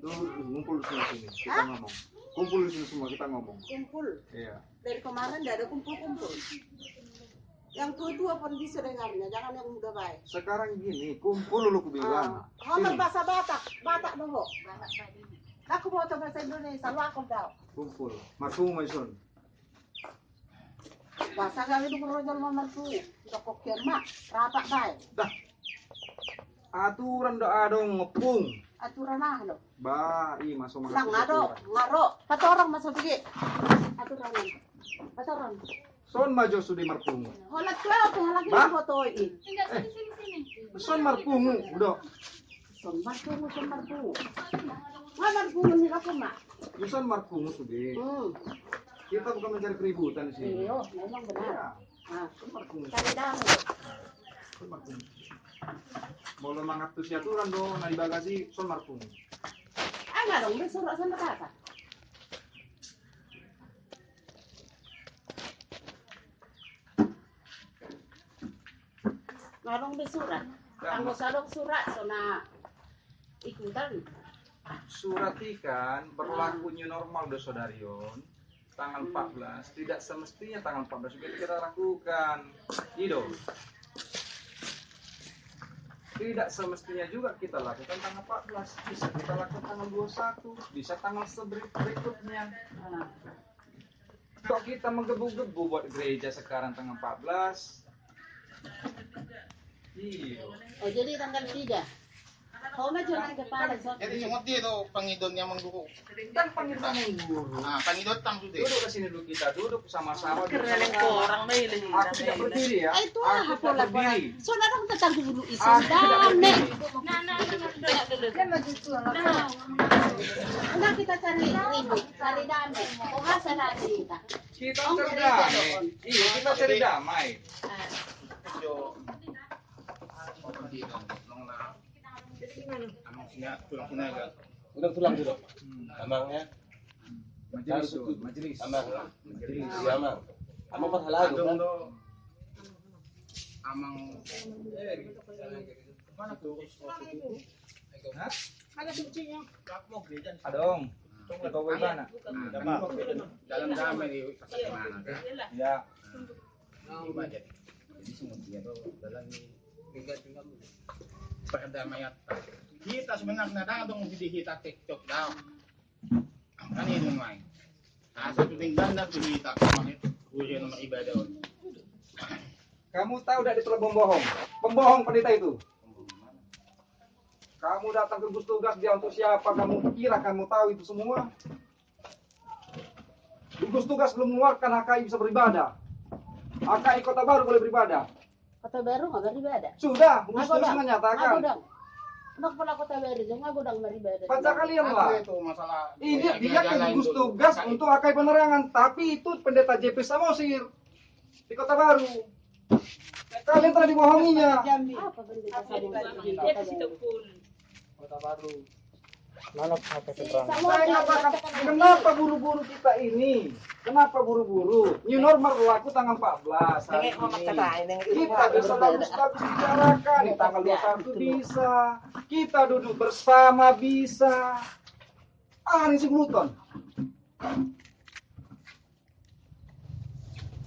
Tuh, ngumpul di sini kita ngomong. Kumpul di sini semua kita ngomong. Kumpul. Iya. Dari kemarin tidak ada kumpul-kumpul. Yang tua-tua pun bisa dengarnya, jangan yang muda baik. Sekarang gini, kumpul dulu ku bilang. Ngomong bahasa Batak, Batak dulu. Aku mau bahasa Indonesia, lu aku tahu. Kumpul. Marfu Maison. Bahasa kami itu merojol mamarfu. Udah kok mak, rapat baik. Dah. Aturan doa dong ngepung. Aturan ah lo. Ba, masuk Lang ngaro, kata orang masuk pergi. Aturan. Kata orang. Son maju sudi marpung. Holat kau tuh lagi foto ini. Tinggal sini. Son marpung, udah. Son marpung. Nggak marpung ni aku mak. Son marpung sudi. Kita bukan mencari keributan di sini. Iya, memang benar. Ya. Nah, Son marpung. cari dalam. Son marpung. Mau lo mangap tuh si aturan dong, nah di bagasi son marpung. Nggak dong, disuruh sama kakak. Ngarong disurat. Anggo sadong surat sona ikutan. Surat ikan berlaku new normal do Sodarion. Tanggal 14, tidak semestinya tanggal 14 juga kita lakukan. Gitu. Tidak semestinya juga kita lakukan tanggal 14. Bisa kita lakukan tanggal 21, bisa tanggal berikutnya. Kok kita menggebu-gebu buat gereja sekarang tanggal 14? Iya. Oh, jadi tanggal 3. Kau mah jangan kepala so. Jadi ingat dia tuh pangidonnya mengguru. Kan panggil guru. Nah, pangidon tang sudah. Duduk ke sini dulu kita, duduk sama-sama. Keren orang milih. Aku tidak berdiri ya. Itu lah Aku aku tidak berdiri. Soalnya dong tetang dulu isu Aku tidak dane. berdiri. Nah, dulu. Enggak kita cari ribut, cari damai. Oh, masa nanti kita. Kita cari damai. Iya, kita cari damai. Yo. Pangidon. Amang sini tulang sinaga. Udah tulang dulu. Amangnya. Majelis, majelis. Amang. Jadi amang. Amang perhalago kan? Amang. Mana tuh? Hah? Ada kuncinya. Adong. Di bawah mana? Dalam damai di pasar mana? Ya. Coba jadi. Jadi semua dia tuh dalam tinggal perdamaian. Kita sebenarnya dong jadi kita TikTok daw. Kan ini main. Nah, satu tinggal dan kita kemarin ujian nomor ibadah. Kamu tahu tidak itu pembohong? Pembohong pendeta itu. Kamu datang ke gugus tugas dia untuk siapa? Kamu kira kamu tahu itu semua? Gugus tugas belum mengeluarkan HKI bisa beribadah. HKI Kota Baru boleh beribadah. Kota baru nggak beribadah. Sudah, gugus tugas menyatakan. Ngagodang. Nak pula kota baru jangan ngagodang beribadah. Baca kalian lah. Itu masalah. Ini dia ke gugus tugas untuk HKI penerangan, tapi itu pendeta JP Samosir di Kota Baru. Kalian telah dibohonginya. Apa beribadah sama Kota Baru. Mana apa Saya katakan, kenapa buru-buru kita ini? Kenapa buru-buru? New normal berlaku tanggal 14 hari ini. Kita bisa bagus-bagus bicarakan. Di tanggal 21 bisa. Kita duduk bersama bisa. Ini si Gluton.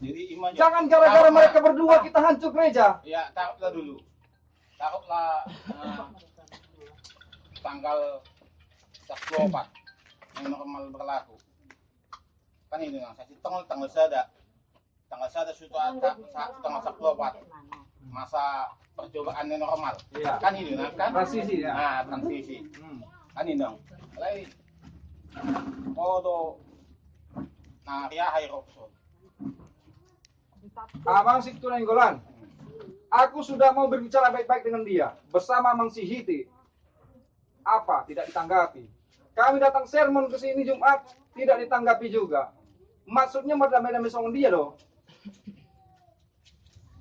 Jadi iman. Jangan gara-gara mereka berdua kita hancur gereja. Ya, takutlah dulu. Takutlah tanggal 24 yang normal berlaku. Kan ini yang saya tanggal sada suatu tanggal 24 masa percobaannya normal. Iya. Kan ini kan Transisi ya. nah transisi kan ini dong lain kodo nah ya Hairokson Abang Siktu Nenggolan. Aku sudah mau berbicara baik-baik dengan dia bersama Mang Sihiti. Apa? Tidak ditanggapi. Kami datang sermon ke sini Jumat, tidak ditanggapi juga. Maksudnya merdamai-damai sama dia loh.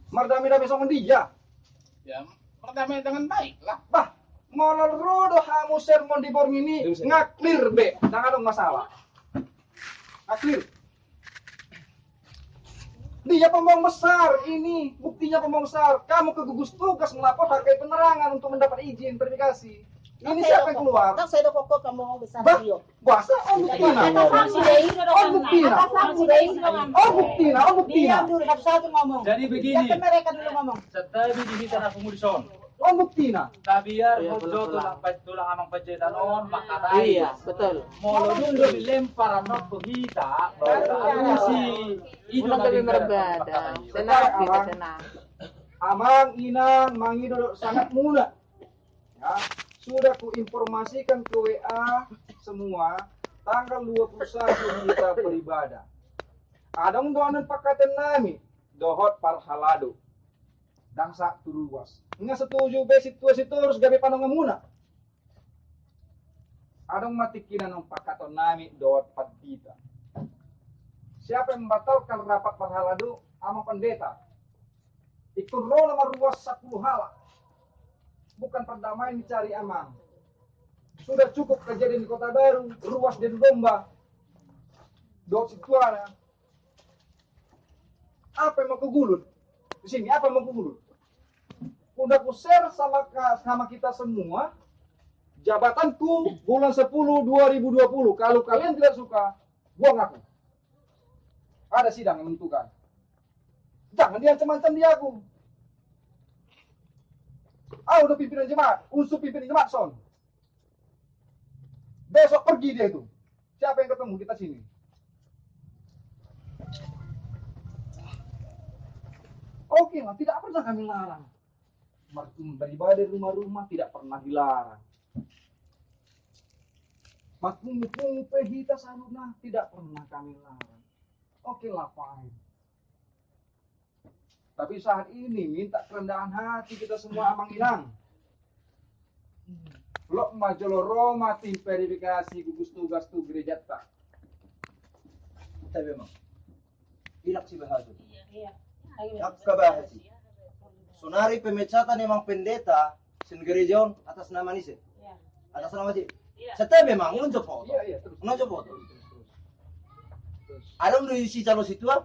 Merdamai-damai sama dia. ya berdamai dengan baik lah. Bah, molol rodo hamu sermon di borng ini ngaklir be, jangan ada masalah. Ngaklir. Dia pembohong besar ini, buktinya pembohong besar. Kamu ke gugus tugas melapor HKI penerangan untuk mendapat izin verifikasi. Ini siapa yang keluar? Tak saya kok kamu mau besar Bah, dia. bahasa oh buktina. Oh buktina. Oh buktina. Oh buktina. Diam dulu satu ngomong. Jadi begini. Biarkan mereka dulu ngomong. Setabi di kita akomodasyon. Oh buktina. Tabiar mojo tulang amang pajetan on makatai. Iya, betul. Molo dulu dilempar anak kita. Si itu Ulang lebih berbeda. Tenang kita tenang. Amang Inang Mangido sangat mudah. Ya, sudah kuinformasikan ke WA semua tanggal 21 kita beribadah. Adang doanan pakatan nami dohot parhalado. Dan sak turuas. Nggak setuju be situasi terus gabe panong muna. Adang matikinan ng pakatan nami dohot padita. Siapa yang membatalkan rapat parhalado? Amang pendeta. Ikut roh nama ruas 10 hala. Bukan perdamaian dicari amang. Sudah cukup kejadian di Kota Baru, ruas dan domba. Dok situana. Apa yang mau kegulut? Di sini apa yang mau kegulut? Udah ku share sama kita semua. Jabatanku bulan 10 2020. Kalau kalian tidak suka, buang aku. Ada sidang yang menentukan. Jangan diancam-ancam dia aku. Udah pimpinan jemaat, unsur pimpinan jemaat son. Besok pergi dia itu. Siapa yang ketemu kita sini? Oke lah, tidak pernah kami larang. Beribadah di rumah-rumah tidak pernah dilarang. Makmum pehita saluna tidak pernah kami larang. Oke lah, fine. Tapi saat ini minta kerendahan hati kita semua amang hilang. Lo majolo Roma tim verifikasi gugus tugas tu gereja tak. Tapi memang. Ilak si bahasa. Iya. Hak kabahasi. Sonari pemecatan memang pendeta sin gerejon atas nama Nise. Iya. Atas nama si. Setiap memang unjuk foto. Iya, terus. Unjuk foto. Ada udah isi calon situ ah.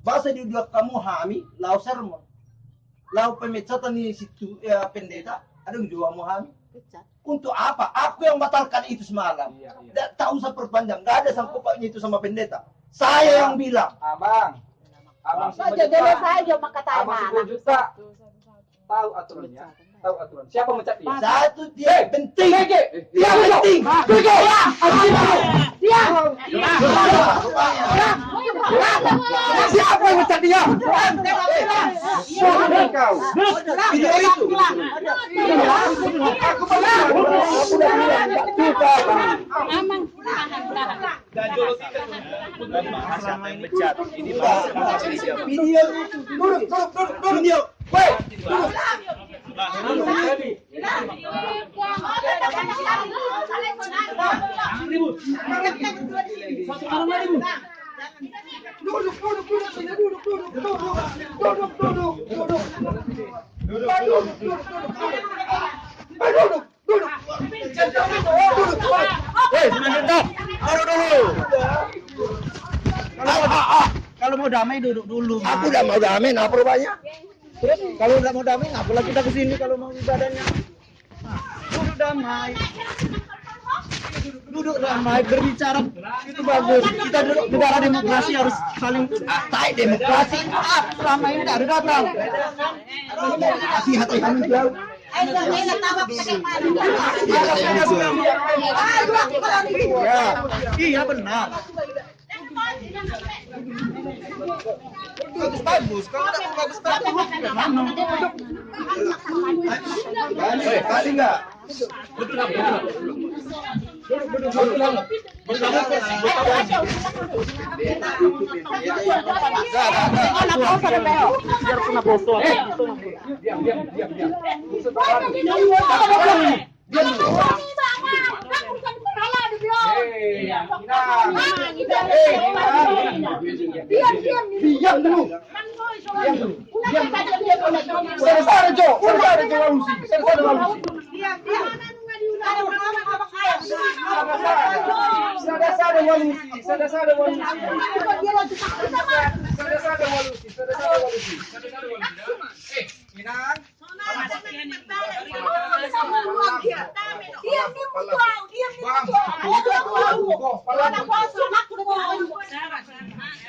Basa di dua kamu hami, lau sermon, lau pemecatan di situ pendeta, ada yang juga mau hami. Untuk apa? Aku yang batalkan itu semalam. Tidak tahu usah perpanjang, nggak ada sangkupnya itu sama pendeta. Saya yang bilang. Abang Saja dulu saja maka Abang 10 juta. Tahu aturannya? Tahu aturan. Siapa mecat dia? Satu dia penting. Dia penting. Siapa yang mecat dia? Kau. Video itu. Aku bilang. Kita. Video itu. Duduk. Video. Woi. Kalau mau damai duduk dulu. Aku udah mau damai, apa rupanya? Kalau udah mau damai, ngapalah kita kesini kalau mau ibadahnya? Duduk damai. Duduk damai, berbicara itu bagus. Kita duduk negara demokrasi harus saling demokrasi. selama ini tidak ada datang. Hati-hati kami jauh. Iya benar. Bagus. Kalau tidak bagus, kali enggak? Biar kena bosok. Diam dulu. Selesai Jo. Inang. diam nih mutual, diam nih mutual. Anak kuasa anakku udah tahu.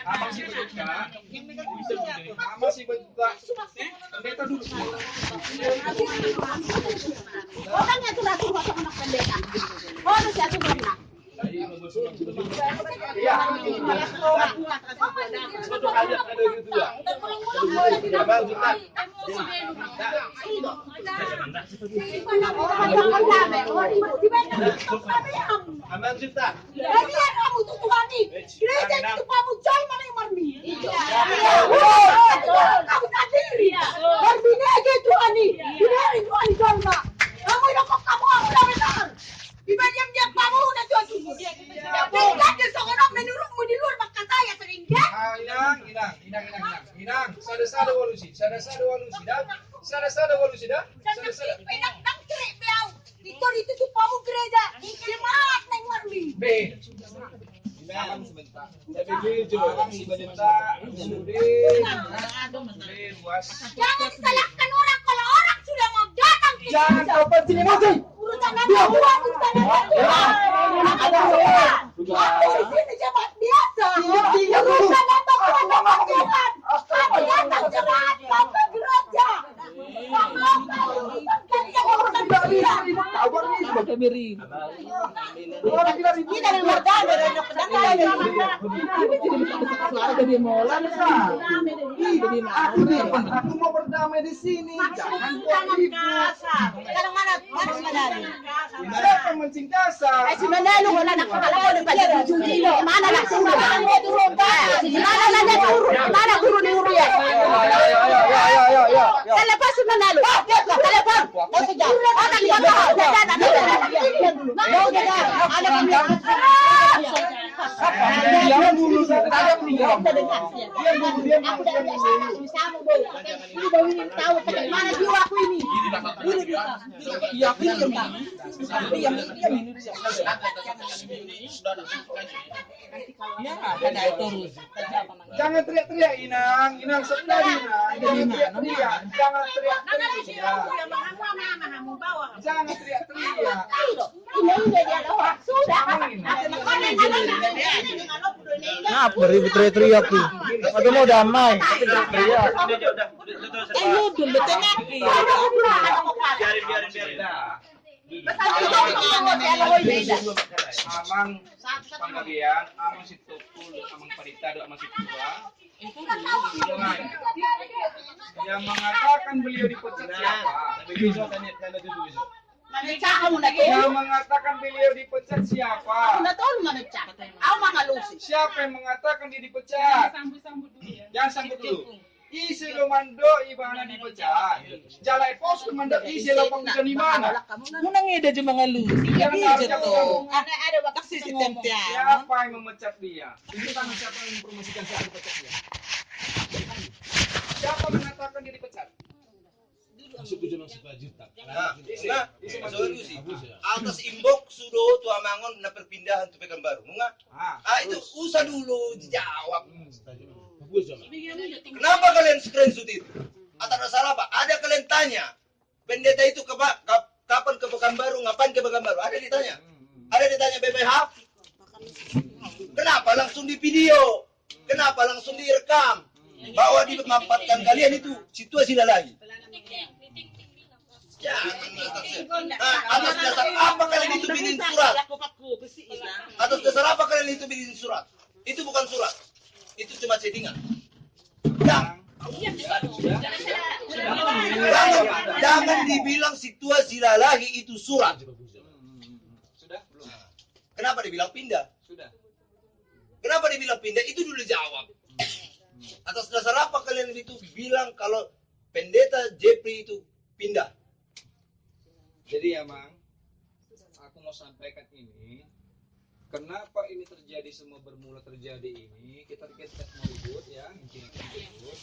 Abang si Bejuta. Mama si Bejuta. Pendeta dulu. Orangnya itu ratu anak pendeta. Oh, ada satu benar. Aman Juta. Kamu tuh Tuhan nih. Gereja itu kamu jauh mana yang marmi. Kamu sendiri. Marminya aja Tuhan nih. Ini Tuhan jauh mak. Kamu udah kok kamu udah benar. Diam-diam kamu udah jual susu. Tinggal di seorang menurutmu di luar maka saya sering dia. Inang. Sada walusi dah. Sada walusi dah. Pedak nang cerik beau. Itu tuh kamu gereja. Semangat neng marmi. B. Abang sebentar. Abang si Bejuta. Luas. Jangan disalahkan orang kalau orang sudah mau datang ke Jangan gereja. kau pancing emosi. Urusan anda Tuhan, urusan anda Tuhan. Aku di sini jemaat biasa. Urusan anda Tuhan dengan Tuhan. Kami datang jemaat sampai gereja. Kamu urusan kalian urusan gereja. Kita dari Mardan, dari anak pedang. Aku mau berdamai di sini. Jangan buat ribut. Sekarang mana Semandalo? Siapa mencing kasar? Semandalo wala na kakalaw ng pagkakas kilo. Mana na Semandalo turun ka? Mana na turun? Mana turun ni Uriel? Kalapas Semandalo. Kalapas. Oke dah. Ada di bawah. Ada Diam dulu. Diam mana jiwa aku ini? Jangan teriak-teriak Inang sebentar Inang. Jangan teriak-teriak. Jangan teriak-teriak. Ngapa ribut teriak tuh? Aku mau damai. Teriak. Amang panggabean, amang si Tukul, amang Paritado, amang si Tua. Yang mengatakan beliau dipecat siapa? Yang mengatakan beliau dipecat siapa? Siapa yang mengatakan dia dipecat? Sambut-sambut dulu ya. Jangan sambut dulu. Isi lo mando ibana dipecat. Jalai pos mando isi lo pangkusan di mana? Munang ida cuma ngalu. Jangan tahu. Ada bakas sistem tiang. Siapa yang memecat dia? Ini tangan siapa yang mempromosikan siapa dipecat dia? Siapa mengatakan dia dipecat? Atas imbok sudah tua mangon na perpindahan tu Pekanbaru. Nggak? Itu usah dulu dijawab. Kenapa kalian screenshot itu? Atas dasar apa? Ada kalian tanya. Pendeta itu kapan ke Pekanbaru? Ngapain ke Pekanbaru? Ada ditanya. Ada ditanya BPH. Kenapa langsung di video? Kenapa langsung direkam? Bahwa dimampatkan kalian itu situasi lagi. Atas dasar apa kalian itu bikin surat? Atas dasar apa kalian itu bikin surat? Itu bukan surat. Itu cuma settingan. Jangan dibilang situasi lagi itu surat. Sudah? Belum. Kenapa dibilang pindah? Sudah. Kenapa dibilang pindah? Itu dulu jawab. Atas dasar apa kalian itu bilang kalau pendeta Jeffrey itu pindah? Jadi ya Mang, aku mau sampaikan ini. Kenapa ini terjadi, semua bermula terjadi ini? Kita mau ribut ya, intinya ribut.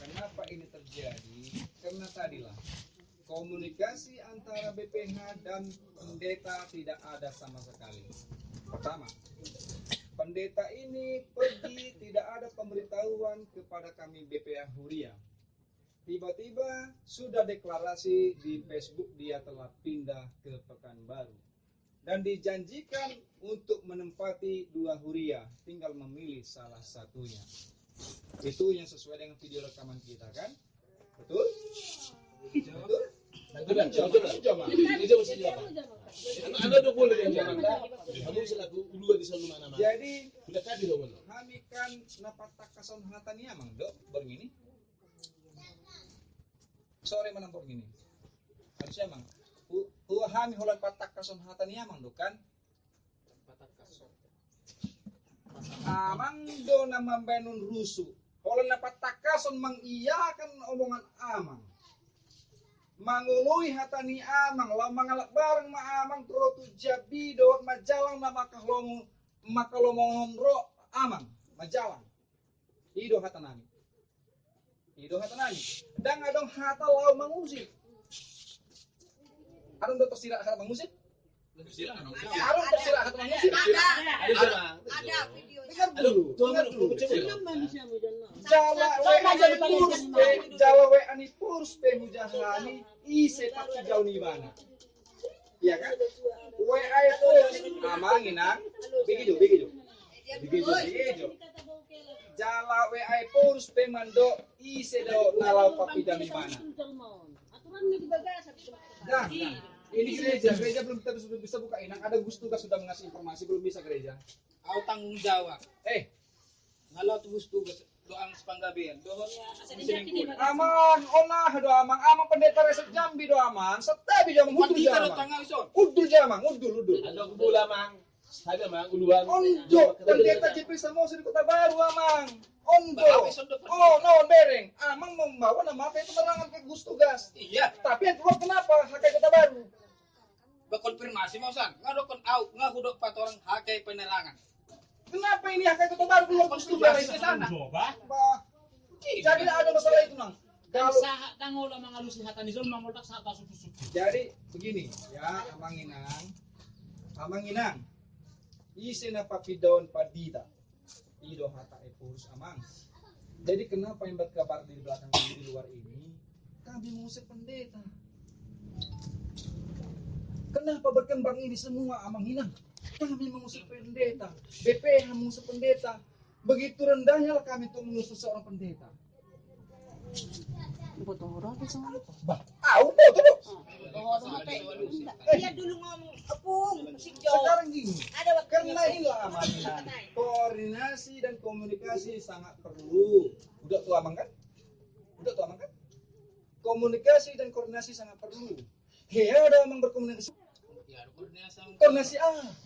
Kenapa ini terjadi? Karena tadilah komunikasi antara BPH dan pendeta tidak ada sama sekali. Pertama, pendeta ini pergi, tidak ada pemberitahuan kepada kami BPH Huria. Tiba-tiba sudah deklarasi di Facebook dia telah pindah ke Pekanbaru. dan dijanjikan untuk menempati 2 huria, tinggal memilih salah satunya. Itu yang sesuai dengan video rekaman kita kan? Betul? Betul? Ada dua boleh yang jangan. Kamu selaku ulua di sana mana? Jadi Sudah kadi dong mana? kami kan napatak kason hatani amang dok begini. Sore mana begini? Harusnya amang. Kami holan patak kason hatani amang dok kan? Patak kason. Amang do nama benun rusuh. Holan napatak kason mengiyakan omongan amang. Mangului hatani amang, lau mangalak bareng ma amang trotu jabi do majalang na makalomong ro amang majalang. Ido hatanami. Dang adong hata lau mangusik. Adong do tersirak hata mangusik? Adong tersirak hata mangusik? Ada video. Dengar dulu. Coba. Jawa we ani purs pe mujahani ise pati jauh ni bana. Iya kan? We ay purs amanginang begitu. Jala we ay purs pe mando ise do nalau papi jauh ni bana. Nah, ini gereja belum bisa buka inang. Ada Gus Tugas sudah mengasih informasi belum bisa gereja. Aku tanggung jawab. Ngalau tuh tugas doang sepanggabean. Aman, onah do amang pendeta resep Jambi do aman. Setabi do amang udul jamang. Udul jamang, udul. Ada kubula mang. Ada mang uluan. Onjo, pendeta JP Samosa di Kota Baru amang. Onjo. Oh, non bereng. Amang membawa nama kayak penerangan ke Gus Tugas. Iya. Tapi yang keluar kenapa? Hakai Kota Baru. Berkonfirmasi mau san. Ngadokon au, ngahudok patorang hakai penerangan. Kenapa ini Hakai Kota Baru keluar Gus Tugas Di sana. Bah. Jadi ada masalah itu nang. Kalau Sahat tangola mangalusi hatani zon mangoltak saat susu. jadi begini ya Amang Inang. Isi na papidon padita. Ido hata epurus amang. Jadi kenapa yang berkabar di belakang ini di luar ini? Kami mengusir pendeta. Kenapa berkembang ini semua Amang Inang? Kami mengusir pendeta. BPH mengusir pendeta. Begitu rendahnya lah kami untuk mengusir seorang pendeta. Bah, betul. Dia dulu ngomong Apung, si Jo. Sekarang gini. Ada waktu Karena inilah amanah. Koordinasi dan komunikasi sangat perlu. Udah tuh amang kan? Komunikasi dan koordinasi sangat perlu. Ada amang berkomunikasi. Ya, koordinasi. Koordinasi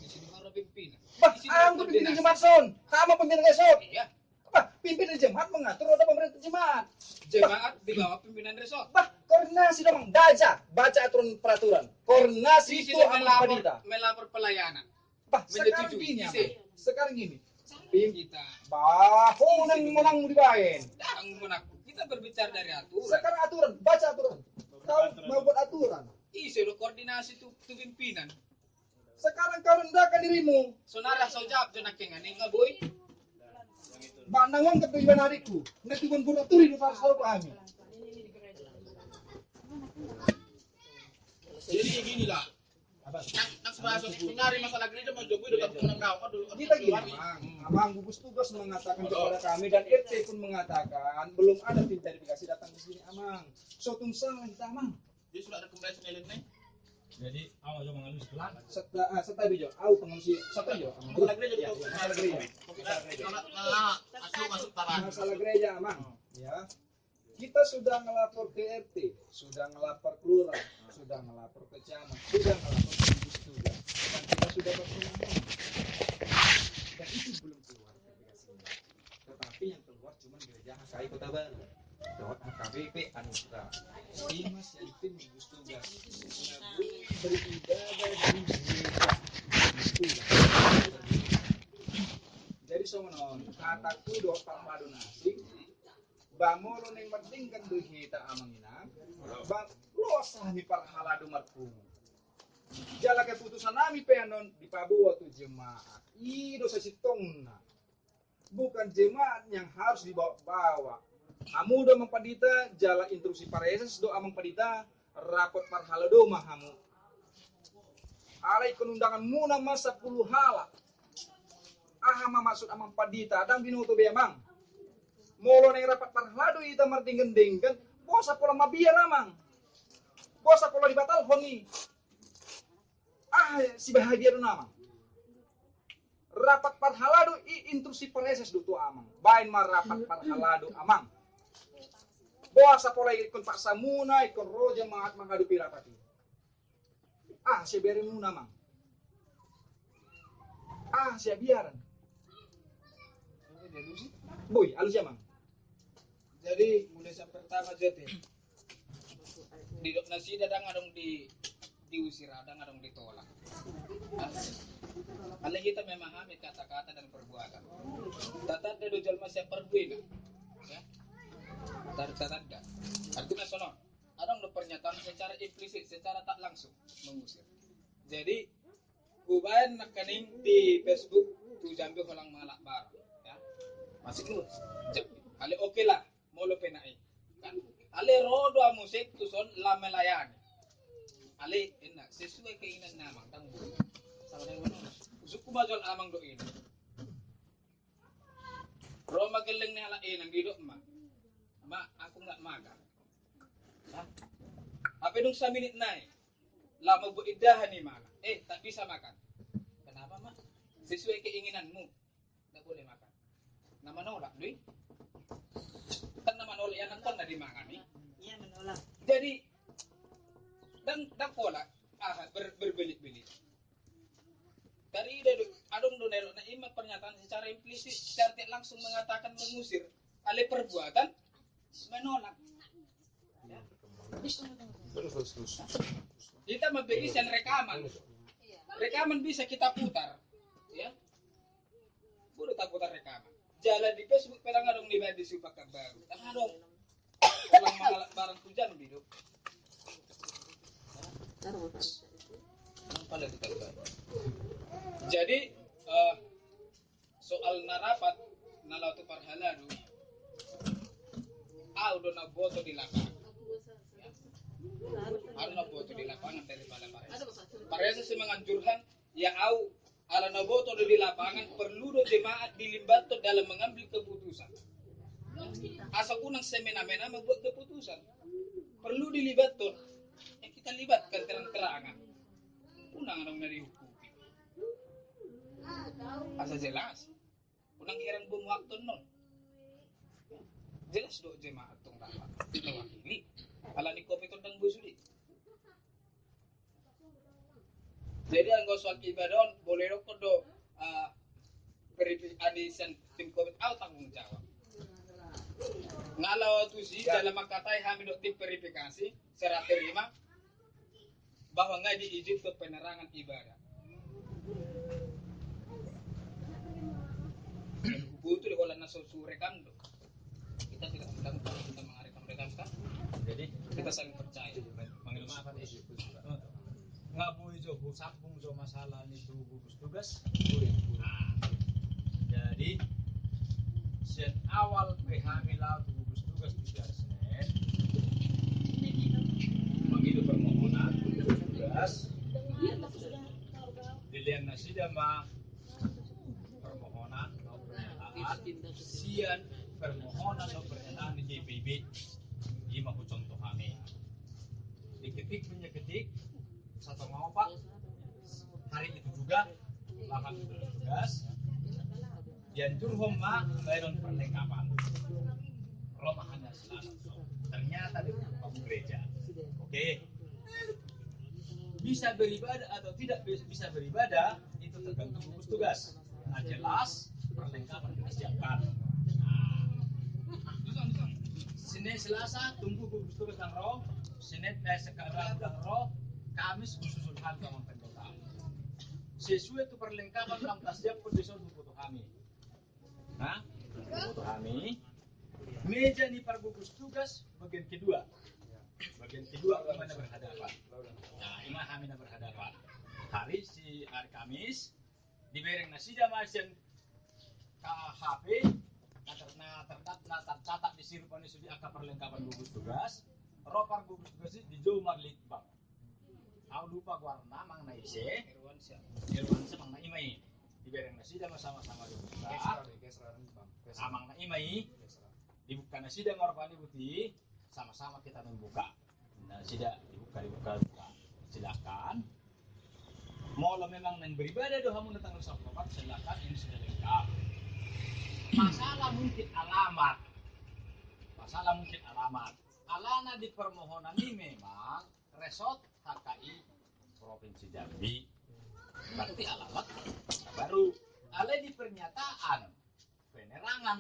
Di sini orang pimpinan. Bah, aku pimpinan jemaat son. Kamu pimpinan esok. Iya. Bah, pimpinan jemaat mengatur roda pemerintah jemaat. Jemaat di bawah pimpinan resort. Bah, koordinasi dong. Baca aturan peraturan. Koordinasi Di itu sini amanah pendeta. melapor pelayanan. Bah, sekarang menyetujui. gini. Isi. Sekarang gini. Kita Bah, menang dibayain. jangan menakut. Kita berbicara dari aturan. Sekarang aturan, baca aturan. Kau mau buat aturan. Isi lo koordinasi tuh pimpinan. Sekarang kau rendahkan dirimu. Sonara so jawab jona kengan nga boy. Banangan ke tujuan hariku. Ngetibun buraturi di pasal kami. Jadi gini lah. Nak sebahasa penari masalah gereja mau jokowi udah ketemu kau. Kita gini, Amang gugus tugas mengatakan kepada kami dan RT pun mengatakan belum ada tim verifikasi datang ke sini Amang. Sotum salah kita Amang. Jadi sudah ada kembali senelit nih. Jadi awal jo mangalus pelan. Setelah bijo, au pengungsi satu jo. Masalah gereja Ya, betul. masalah gereja. Masuk tanah. Masalah gereja Amang. Ya. Kita sudah ngelapor ke RT, sudah ngelapor ke lurah, sudah ngelapor ke camat, sudah ngelapor ke gugus tugas, dan kita sudah berkomunikasi. Dan itu belum keluar verifikasinya. Tetapi yang keluar cuma gereja HKI Kota Baru. HKBP Anugrah. Dimas yang tim gugus tugas. Beribadah di gereja. Jadi somenon kataku do tak madu nasi. Bamolo neng merdingkan duhita amanginang. Bang losah mi parhalado marpung. Jala keputusan nami penon di pabuwa tu jemaat. Ido sa sitongna. Bukan jemaat yang harus dibawa-bawa. Hamu do mengpadita jala instruksi pareses do amang padita rapot parhalado mahamu. Alai undangan muna masa 10 hala. Ahama maksud amang padita dan binuto be amang. Molo neng rapat parhlado ita martinggen-denggen, bosa pola mabia lamang. Bosa pola dibatal honi. Si bahagia do namang. Rapat parhalado intrusi pereses dutu amang. Bain mar rapat parhalado amang. Bosa pola ikon paksa muna ikon roja menghadapi rapat ini. Saya biarin muna amang. Saya biaran. Boy, alus ya mang. Jadi mulai sa pertama jete. Di dok nasi dadang adong diusir, adang adong ditolak. Alih kita memahami kata-kata dan perbuatan. Tatat de dojal masih perbuina. Ya. Tatat dah. Artinya sono. Adong do pernyataan secara implisit, secara tak langsung mengusir. Jadi kubayan nakaning di Facebook tu jambi holang malak bar. Ya. Masih dulu. Ale oke lah, molo penai. Kan? Ale rodo musik tu son la melayani. Ale enak sesuai keinginan namang tang. Sama dengan mana? Suku majol amang do ini. Roma geleng ni ala inang didok ma. Ma aku enggak makan. Hah? Apa dong 1 menit naik? Lama bu idahan ni makan. Tak bisa makan. Kenapa mak? Sesuai keinginanmu. Tak boleh makan. Nama nolak, duit. Kan nama nolak yang kan dah dimakan ni. Iya menolak. Jadi dan pola berbelit-belit. Dari adong donelo na ima pernyataan secara implisit, secara tidak langsung mengatakan mengusir. Ale perbuatan menolak. Ya. Kita memberikan rekaman. Rekaman bisa kita putar. Ya. Udah tak putar rekaman. Jalan di Facebook pelang adong di Supakat baru. Adong. Pelang mengalak barang hujan hidup. Jadi soal narapat nalautu parhaladu do na boto di lapangan. Ada na boto di lapangan daripada Paresa. Paresa sih menganjurkan ya ala na boto di lapangan perlu do jemaat dilibatkan dalam mengambil keputusan. Asal unang semena-mena membuat keputusan perlu dilibatkan. Kita libatkan terang-terangan. Unang anong narihukum. Asa jelas. Unang irang bumuakton nun. Jelas do jemaat tong rapat. Mewakili. Ala ni kopi tondang busuli. Jadi anggo soal ibadon boleh do kodo verifikasi tim kopi tanggung jawab. Ngalau tu si dalam makatai hamidok tim verifikasi serah terima bahwa nggak diizin ke penerangan ibadah. Butuh di olah naso surekam do. Kita tidak sedang kita mengarekam kan. Jadi kita saling percaya. Manggil maaf itu. Nggak boleh jo sabung jo masalah itu gugus tugas. Jadi sejak awal prehamilah gugus tugas di Senin mengirim permohonan tugas dilihat nasidama permohonan atau pernyataan sian permohonan atau pernyataan di JPB di mahu contoh kami diketik punya ketik satu mau pak hari itu juga bahkan tugas dianjur homa bayaran perlengkapan romahannya selasa ternyata di kampung gereja. Oke. Bisa beribadah atau tidak bisa beribadah itu tergantung gugus tugas. Nah jelas perlengkapan kita siapkan. Senin Selasa tunggu gugus tugas dan roh. Senin sekarang dan roh. Kamis susul hal kawan pendeta. Sesuai itu perlengkapan dalam siap kondisi butuh kami. Nah, butuh kami. Meja ini para gugus tugas bagian kedua. Bagian kedua kemana berhadapan. Nah, imah kami berhadapan. Hari Kamis dibereng nasi jamaah KHP tercatat di sirpan sudi akar perlengkapan gugus tugas. Ropar gugus tugas di Jomar Litbang. Au lupa warna mang na ise. Irwan sa mang na imay. Ibereng na sida sama-sama dibuka. Amang na imay. Dibuka na sida marpani buti. Sama-sama kita membuka. Nah, sida dibuka. Silakan. Mula memang nang beribadah doa mun datang sa propat silakan ini sudah lengkap. Masalah mungkin alamat. Alana di permohonan ini memang resort HKI Provinsi Jambi. Berarti alamat baru. Ale di pernyataan penerangan.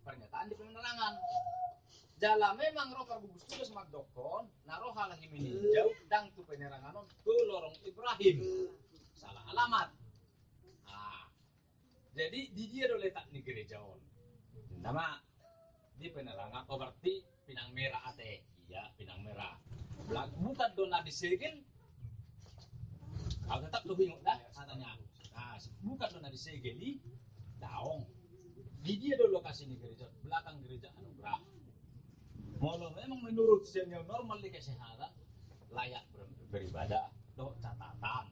Pernyataan di penerangan. Jala memang roh gugus tugas magdokon, naroh halah meninjau dang tu penerangan tu lorong Ibrahim. Salah alamat. Jadi di dia do letak ni gerejaon. Nama di penerangan berarti Pinang Merah ate. Iya, Pinang Merah. Bukan dona disegel. Kau tetap tuh bingung dah katanya. Nah, bukan dona disegeli daong. Di dia do lokasi ni gereja, belakang gereja Anugerah. Molo memang menurut senior normal di kesehatan layak beribadah, do catatan.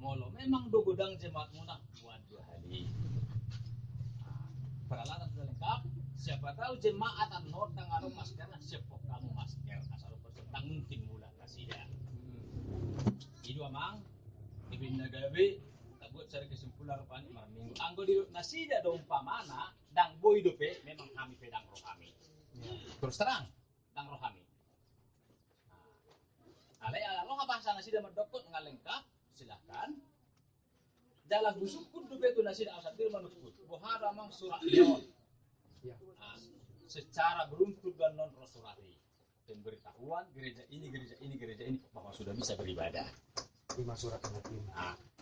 Molo memang do godang jemaat munah buat 2 hari. Peralatan sudah lengkap. Siapa tahu jemaat anhor nang anu masker, siapok kamu masker asal pertentang mungkin mula kasida. Itu amang ibin nagawe tak buat cari kesimpulan rupanya malam minggu. Anggo di nasida do umpamana dang boy dope memang kami pedang roh kami. Terus terang dang roh kami. Ale lo bahasa nasida merdokot nggak lengkap silakan. Dalam busukun dope itu nasida asatir manukut. Bohara mang surat ion. Secara beruntun dan non rosurati pemberitahuan gereja ini bahwa sudah bisa beribadah. 5 surat ini.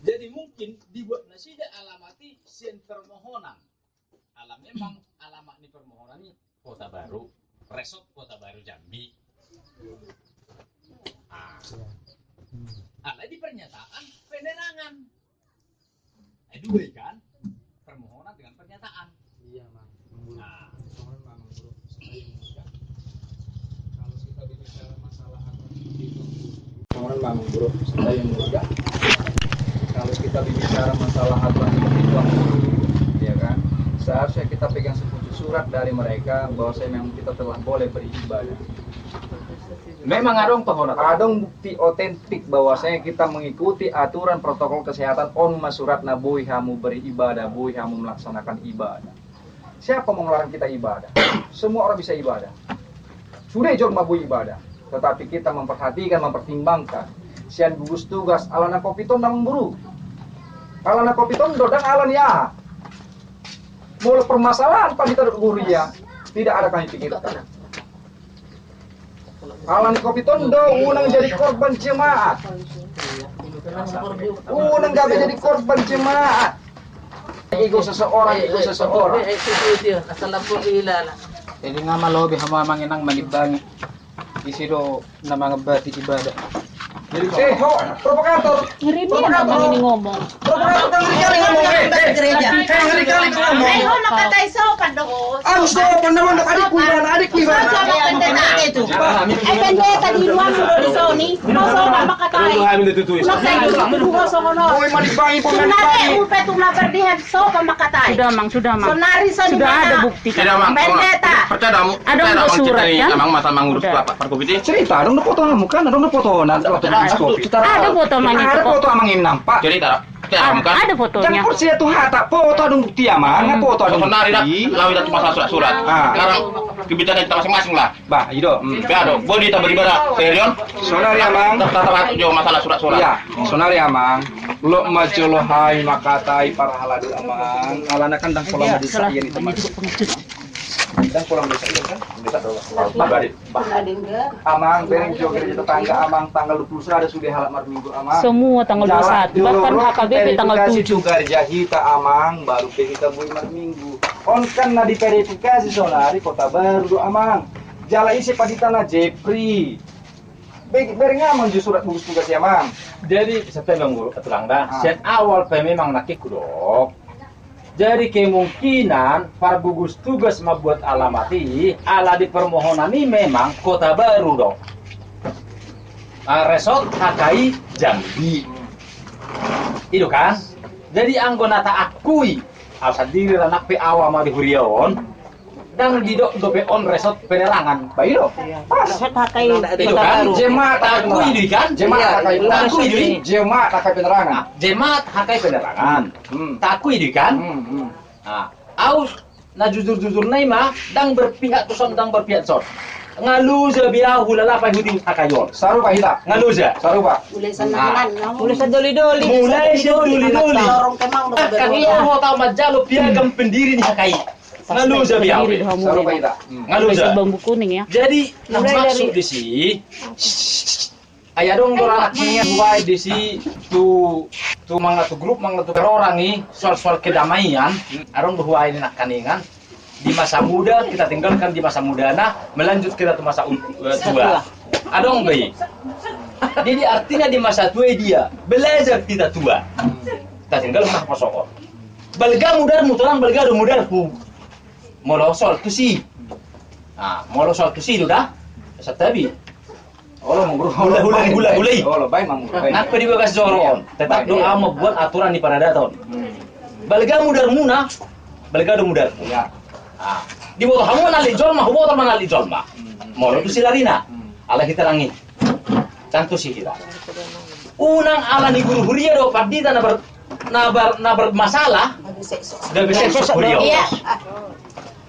Jadi mungkin dibuat nasida alamati sien permohonan. Memang alamat ini permohonan ini Kota Baru, Resort Kota Baru Jambi. Di pernyataan penerangan. Dua kan permohonan dengan pernyataan. Iya, Mang. Soalnya Mang Bro, saya muda. Kalau kita bicara masalah apa itu. Soalnya Mang Bro, saya muda. Kalau kita bicara masalah apa itu, ya kan? Seharusnya kita pegang sepucuk surat dari mereka bahwa memang kita telah boleh beribadah. Memang ada bukti otentik bahwasanya kita mengikuti aturan protokol kesehatan surat nabuhi hamu beribadah, buhi hamu melaksanakan ibadah. Siapa mau melarang kita ibadah? Semua orang bisa ibadah. Sudah jor mabu ibadah, tetapi kita memperhatikan, mempertimbangkan. Sian gugus tugas alana kopiton nang buru. Alana kopiton dodang alan ya. Mulai permasalahan pandita guria tidak ada kami pikirkan. Alan kopiton do unang jadi korban jemaat. Unang gak jadi korban jemaat. Ego seseorang. Asal lapor ilala. Jadi nga malobi hama manginang manibangi. Isi do na mga bati ibadah. Jadi provokator. Ngiri naman ini ngomong. Provokator kan ngeri ngomong. Gereja. Ngeri ngomong. Ay, ho, nakatay sopan doon. Ang sopan naman adik ko yan. Pendeta itu. Ay, pendeta di luar mo di Sony. Sopan makatay. Nakatay. Sopan Oy, manibangi po Sunari, upet una berdihan sopan makatay. Sudah, Mang. Sonari Sony. Sudah ada bukti. Pendeta. Percaya kamu? Ada untuk surat kan? Amang masa mangurus Udah. Pak Kubiti. cerita dong foto kamu kan, dong foto nanti waktu di kopi. Ada foto Mang itu Ada kok. foto amang yang nampak. Jadi tak kamu kan? Ada fotonya. Jangan kursi itu hata foto dong bukti amang, foto dong Sebenarnya dah bukti. lawi dah masalah surat-surat. Sekarang kebijakan kita masing-masing lah. Bah, itu. Ya dong, bodi tak beribadah. Serion? Sonari amang. Tetap jauh masalah surat-surat. Iya, sonari amang. Lo majolo hai makatai para haladu amang. Alana kan dang pola desa ieu teman. Dan pulang desa iya kan? Desa Amang bereng joget di tetangga amang tanggal 20 ada sudah halamar minggu amang. Semua tanggal 21. Bahkan HKBP tanggal 7. Garjahita amang baru kita buat mar minggu. On kan na diverifikasi sonari Kota Baru do amang. Jala isi paditana Jepri. Bereng amang justru surat gugus tugas ya amang. Jadi saya bilang terang dah. Set awal memang nakikudok. Jadi kemungkinan para gugus tugas membuat alamati ala di permohonan ini memang Kota Baru dong. resort hakai Jambi. Itu kan. Jadi anggona tak akui asal diri anak pe awam di Huriawan dan di dope on resort penerangan. Baik do. Pas. Resort hakai Itu kan jemaat tak akui itu kan. Jemaat hakai Tak akui itu. Jemaat hakai penerangan. Jemaat hakai penerangan. Tak akui itu kan. Nah, aus na jujur-jujur nai mah dang berpihak tuh dang berpihak sor. Ngalu je biar hulala pa hudi hakayon. Saru Pak Hita. Ngalu je. Saru Pak. Mulai sanahan. Mulai sa doli-doli. Mulai sa doli-doli. Lorong kemang do. Kaya mo tahu majalo piagam pendiri ni hakai. Ngalu je biar. Saru Pak Hita. Ngalu je. Sa bambu kuning ya. Jadi maksud di si ayah dong orang akhirnya buat di si tu mangga tu grup mangga tu orang ni soal kedamaian arong bahwa ini nak kaningan di masa muda kita tinggalkan di masa muda nah melanjut kita ke masa tua adong bayi jadi artinya di masa tua dia belajar kita tua kita tinggal mah pasokor balga mudar mutulang balga do mudar pu molo soal tu si molo soal tu si dah satabi Oh, mengguru. Hula-hula. Oh, baik mang. Nak di bagas joron. Tetap doa membuat aturan di Panadaton. Balga mudar muna, balga do mudar. Ya. Di bawah hamu nali jolma, hubo taman nali jolma. Molo tu silarina. Allah kita rangi. Cantu sih kita. Unang ala ni guru huria do pardita na bermasalah. Da bisa huria. Iya.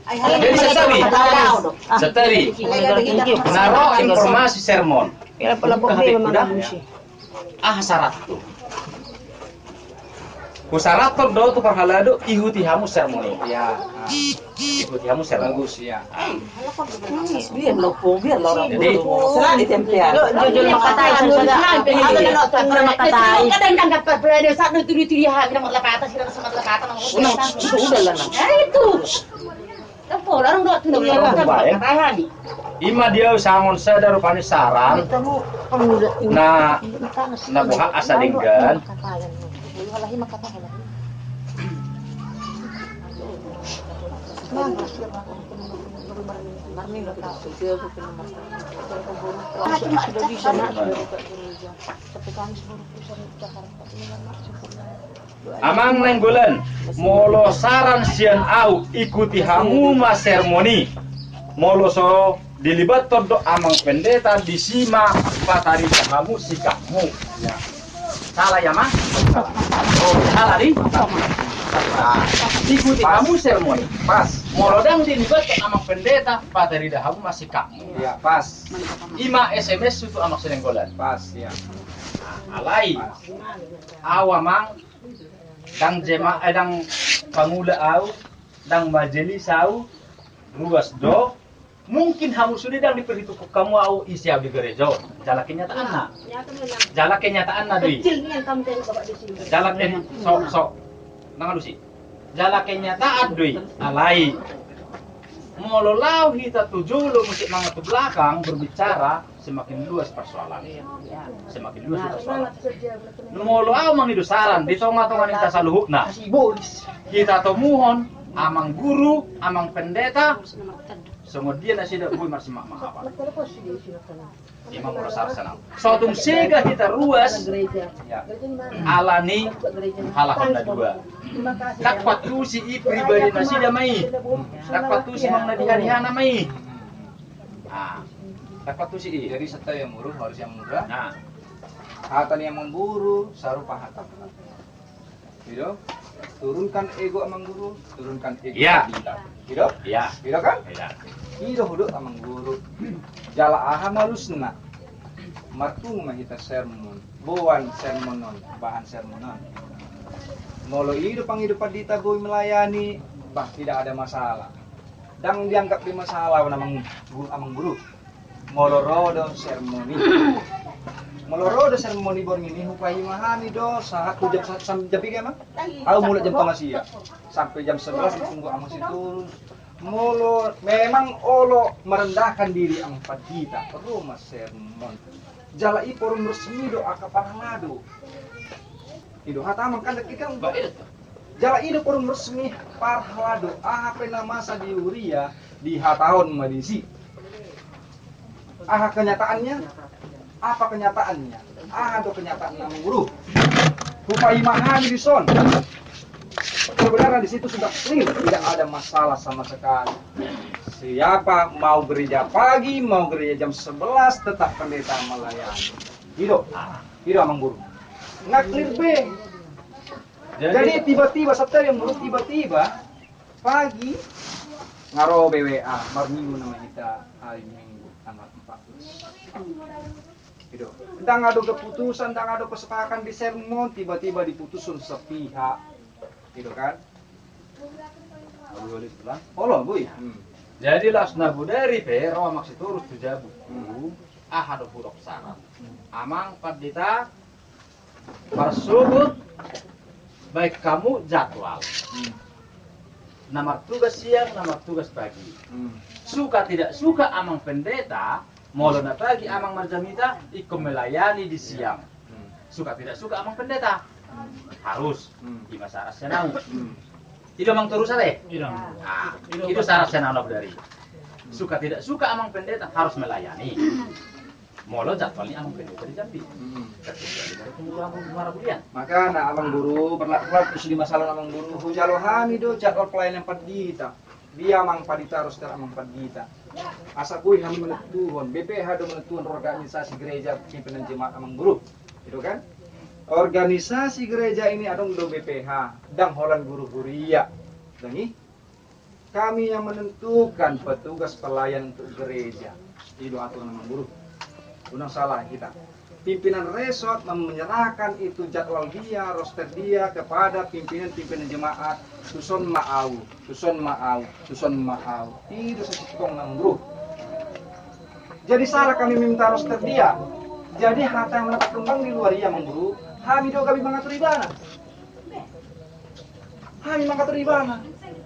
Jadi setabi. Naro informasi sermon. Syarat tu. Ku syarat tu do tu perhalado ikuti hamu sermon ini. Ya. Ikuti hamu sermon. Bagus ya. Biar lorong. Jadi Selain ditempel. Jujur makatai Kadang kan dapat berada saat itu dilihat kita atas kita sempat lepatan. Sudah lah. Itu. Apa orang dok tu dia kata di. ima dia sangon sadar rupanya saran na buha asa dinggan amang nenggulan molo saran sian au ikuti hamu ma sermoni molo so dilibat todo amang pendeta disima patari kamu sikapmu ya. Salah ya mas? Salah di? Ikuti kamu sermoni pas molo dang dilibat todo amang pendeta patari kamu masih kamu Ya, pas. ima SMS itu amang senenggolan Pas ya. alai awamang dang jema dang pangula au dang majelis au ruas do mungkin hamu sudah dang diperhitung kamu au isi abdi gereja jala kenyataan na doi jala sok nangalu si jala kenyataan doi alai mololau kita tujuh lo mesti mangatu belakang berbicara semakin luas persoalan semakin luas persoalan mololau mang itu saran di tonga-tonga kita saluhukna kita tomuhon amang guru amang pendeta semua dia nasi dak bui masih mak apa imam rosar sana sotung sega kita ruas ya alani halakon dua tak patu si i pribadi nasi damai tak patu si mang nadihana mai tak patu si i Jadi setiap yang muruh harus yang muda. nah Hatan yang memburu, saru pahatan. Gitu? Turunkan ego amang guru, turunkan ego Iya. kita. Gitu? ya Gitu kan? ya Gitu huduk amang guru. Jala aha malusna. Martung mahita sermon. Buan sermonon, bahan sermonon. Molo hidup panghidupan dita boy melayani, bah tidak ada masalah. Dan dianggap di masalah amang guru. Molo rodo sermoni. Meloro do seremoni bor ini hukai mahami do saat jam sampai jam 3 emang. Aku mulai jam tengah siang sampai jam 11 tunggu amas itu. Molo memang olo merendahkan diri ang padita rumah sermon. Jala i porum resmi do akaparangado. Ido hata makan ikan. Jala i do porum resmi parhalado apa nama sa di uria di hatahon madisi. Kenyataannya Apa kenyataannya? Ada kenyataan Amang Guru. Rupai mahami di son. Sebenarnya di situ sudah clear, tidak ada masalah sama sekali. Siapa mau gereja pagi, mau gereja jam 11, tetap pendeta melayani. Hidup Amang Guru. Nggak clear B. Jadi tiba-tiba Sabtu yang Guru tiba-tiba pagi ngaro BWA, baru minggu nama kita hari Minggu tanggal 14. Gitu. Tang ada keputusan, tang ada kesepakatan di sermon, tiba-tiba diputusun sepihak, gitu kan? Boleh pulang? Oh boy. Jadi lasna budari pero maksud turus tujabu. Ada buruk syarat. Amang pendeta bersubut baik kamu jadwal. Nomor tugas siang, nomor tugas pagi. Suka tidak suka amang pendeta, mulai pagi amang marjamita ikut melayani di siang. Suka tidak suka amang pendeta harus di masa senau. Itu amang terus ada. Itu syarat senau dari. Suka tidak suka amang pendeta harus melayani. Mulai jadwalnya amang pendeta di Jambi. Maka Amang Guru berlaku di masalah Amang Guru. Hujalohan itu jadwal pelayanan pendeta. Dia amang padita harus amang pendeta. Asa kui kami menentukan BPH do menentukan organisasi gereja pimpinan jemaat Amang Guru. Itu kan? Organisasi gereja ini ada do BPH dan Holland guru-guru iya. Dengi? Kami yang menentukan petugas pelayan untuk gereja. Itu aturan Amang Guru. Unang salah kita. Pimpinan resort menyerahkan itu jadwal dia, roster dia kepada pimpinan jemaat. Susun ma'au. Itu sesuatu Amang Guru. Jadi salah kami minta roster dia. Jadi harta yang mendapat kembang di luar dia Amang Guru. Kami do kami mengatur ibana.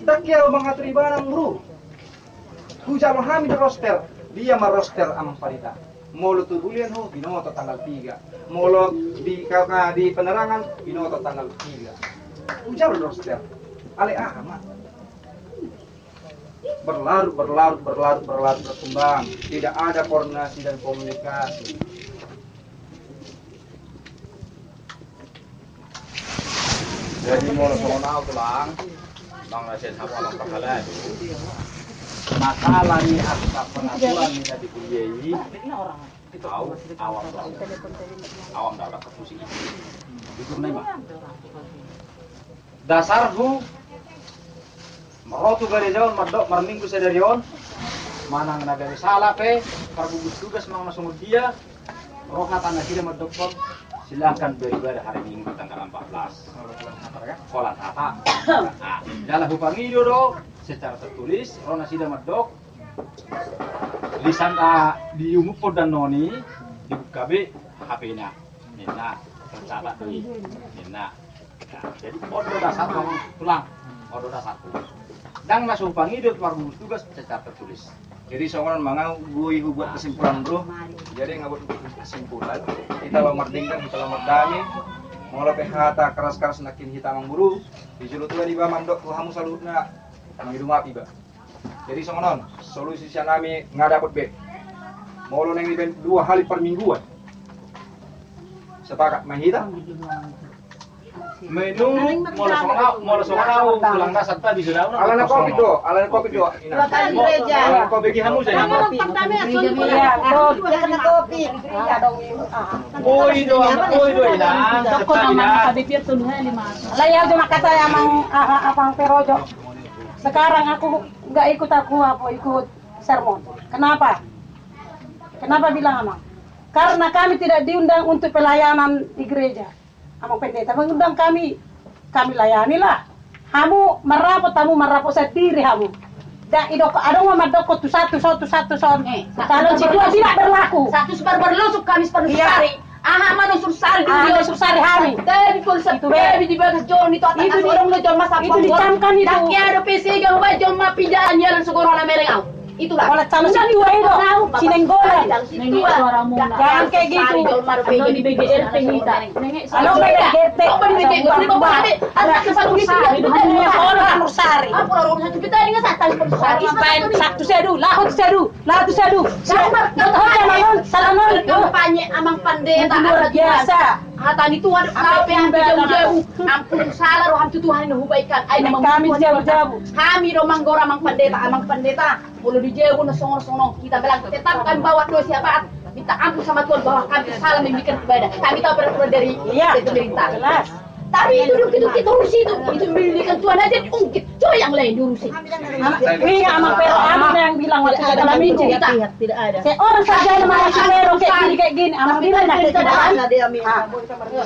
Tak kira mengatur ibana Amang Guru. Hujalo kami di roster. Dia meroster Amang Parita. Molo tubulian binoto tanggal 3. Molo di penerangan binoto tanggal 3. Ujar roster. Ale amat. Berlarut berkembang. Tidak ada koordinasi dan komunikasi. Jadi molo sonau tulang bang rasen habo alang pakalan. Masalah ini atas pengaturan tidak dikuliahi tahu awam dapat kepusi itu jujur nih Pak dasarku merotu gerejawan merdok merminggu sedarion mana nagari salah pe pergugus tugas mang masuk dia rohatan akhirnya merdok silahkan beribadah hari Minggu tanggal 14 kolan tata jalan hupangi do secara tertulis rona sida merdok lisan diumum dan noni dibuka be HP-nya minna tercatat di minna jadi order dasar tulang order dasarku dan masuk hupangi do pergugus tugas secara tertulis. Jadi seorang mangau gue buat kesimpulan Bro. Jadi nggak buat kesimpulan. Kita lamardingkan, kita lamardami. Mulai PH keras-keras nakin hitam Amang Guru. Dijulu tuh di bawah mandok tuh hamu salutna. Kami rumah tiba. Jadi seorang solusi nami nggak dapat B. Mau lo neng 2 kali per mingguan. Sepakat main hitam. Menurut molo sonau pulang dasar tadi sudah Alana kopi do. Kali gereja. Kopi kihamu saya. Kopi. Oh itu hilang. Doko naman kabipir tunuhan 5. Layar cuma kata amang apang perojo. Sekarang aku nggak ikut sermon. Kenapa? Kenapa bilang amang? Karena kami tidak diundang untuk pelayanan di gereja. Amang pendeta mengundang kami layanilah. Kamu merapat sendiri kamu. Dan idok ada mama doko tu satu. Kalau si dua tidak berlaku. Satu sebar berlusuk kami sepenuh sari. Mana sursari Ada sursari kami. Tapi kalau satu baby di batas John itu atas orang lo John masa Itu dicamkan itu. Dak ya ada PC yang bawa John mah pindahan jalan segoro ala mereng au. Itulah. Oleh calon si tua itu, sinenggolan. Nengek suara muna. Jangan kayak gitu. Ano di BGRT kita? Nengek Ano ba yung gete? Apa di BGRT? Anak sa salong ito. Orang Nursari. Apa orang sa kita ini nga sa tali Nursari. Sakto siya do, lahot siya do. Salanon. Kampanye amang pandeta Luar biasa. Hata ni Tuhan nape ang jauh-jauh ampun salah roham Tuhan yang hubaikan ay namang Kami jauh-jauh. kami do manggora amang pandeta bulu di jauh na songong kita bilang tetap kami bawa doa siapa minta ampun sama Tuhan bahwa kami salah membikin ibadah kami tahu peraturan dari pemerintah Jelas. tapi itu kita urusi itu membikin Tuhan aja diungkit coba yang lain diurusi Ini amang pero amang yang bilang waktu kita dalam minggu. tidak ada Saya orang saja nama si pero kayak gini. Amang bilang nak tidak ada dia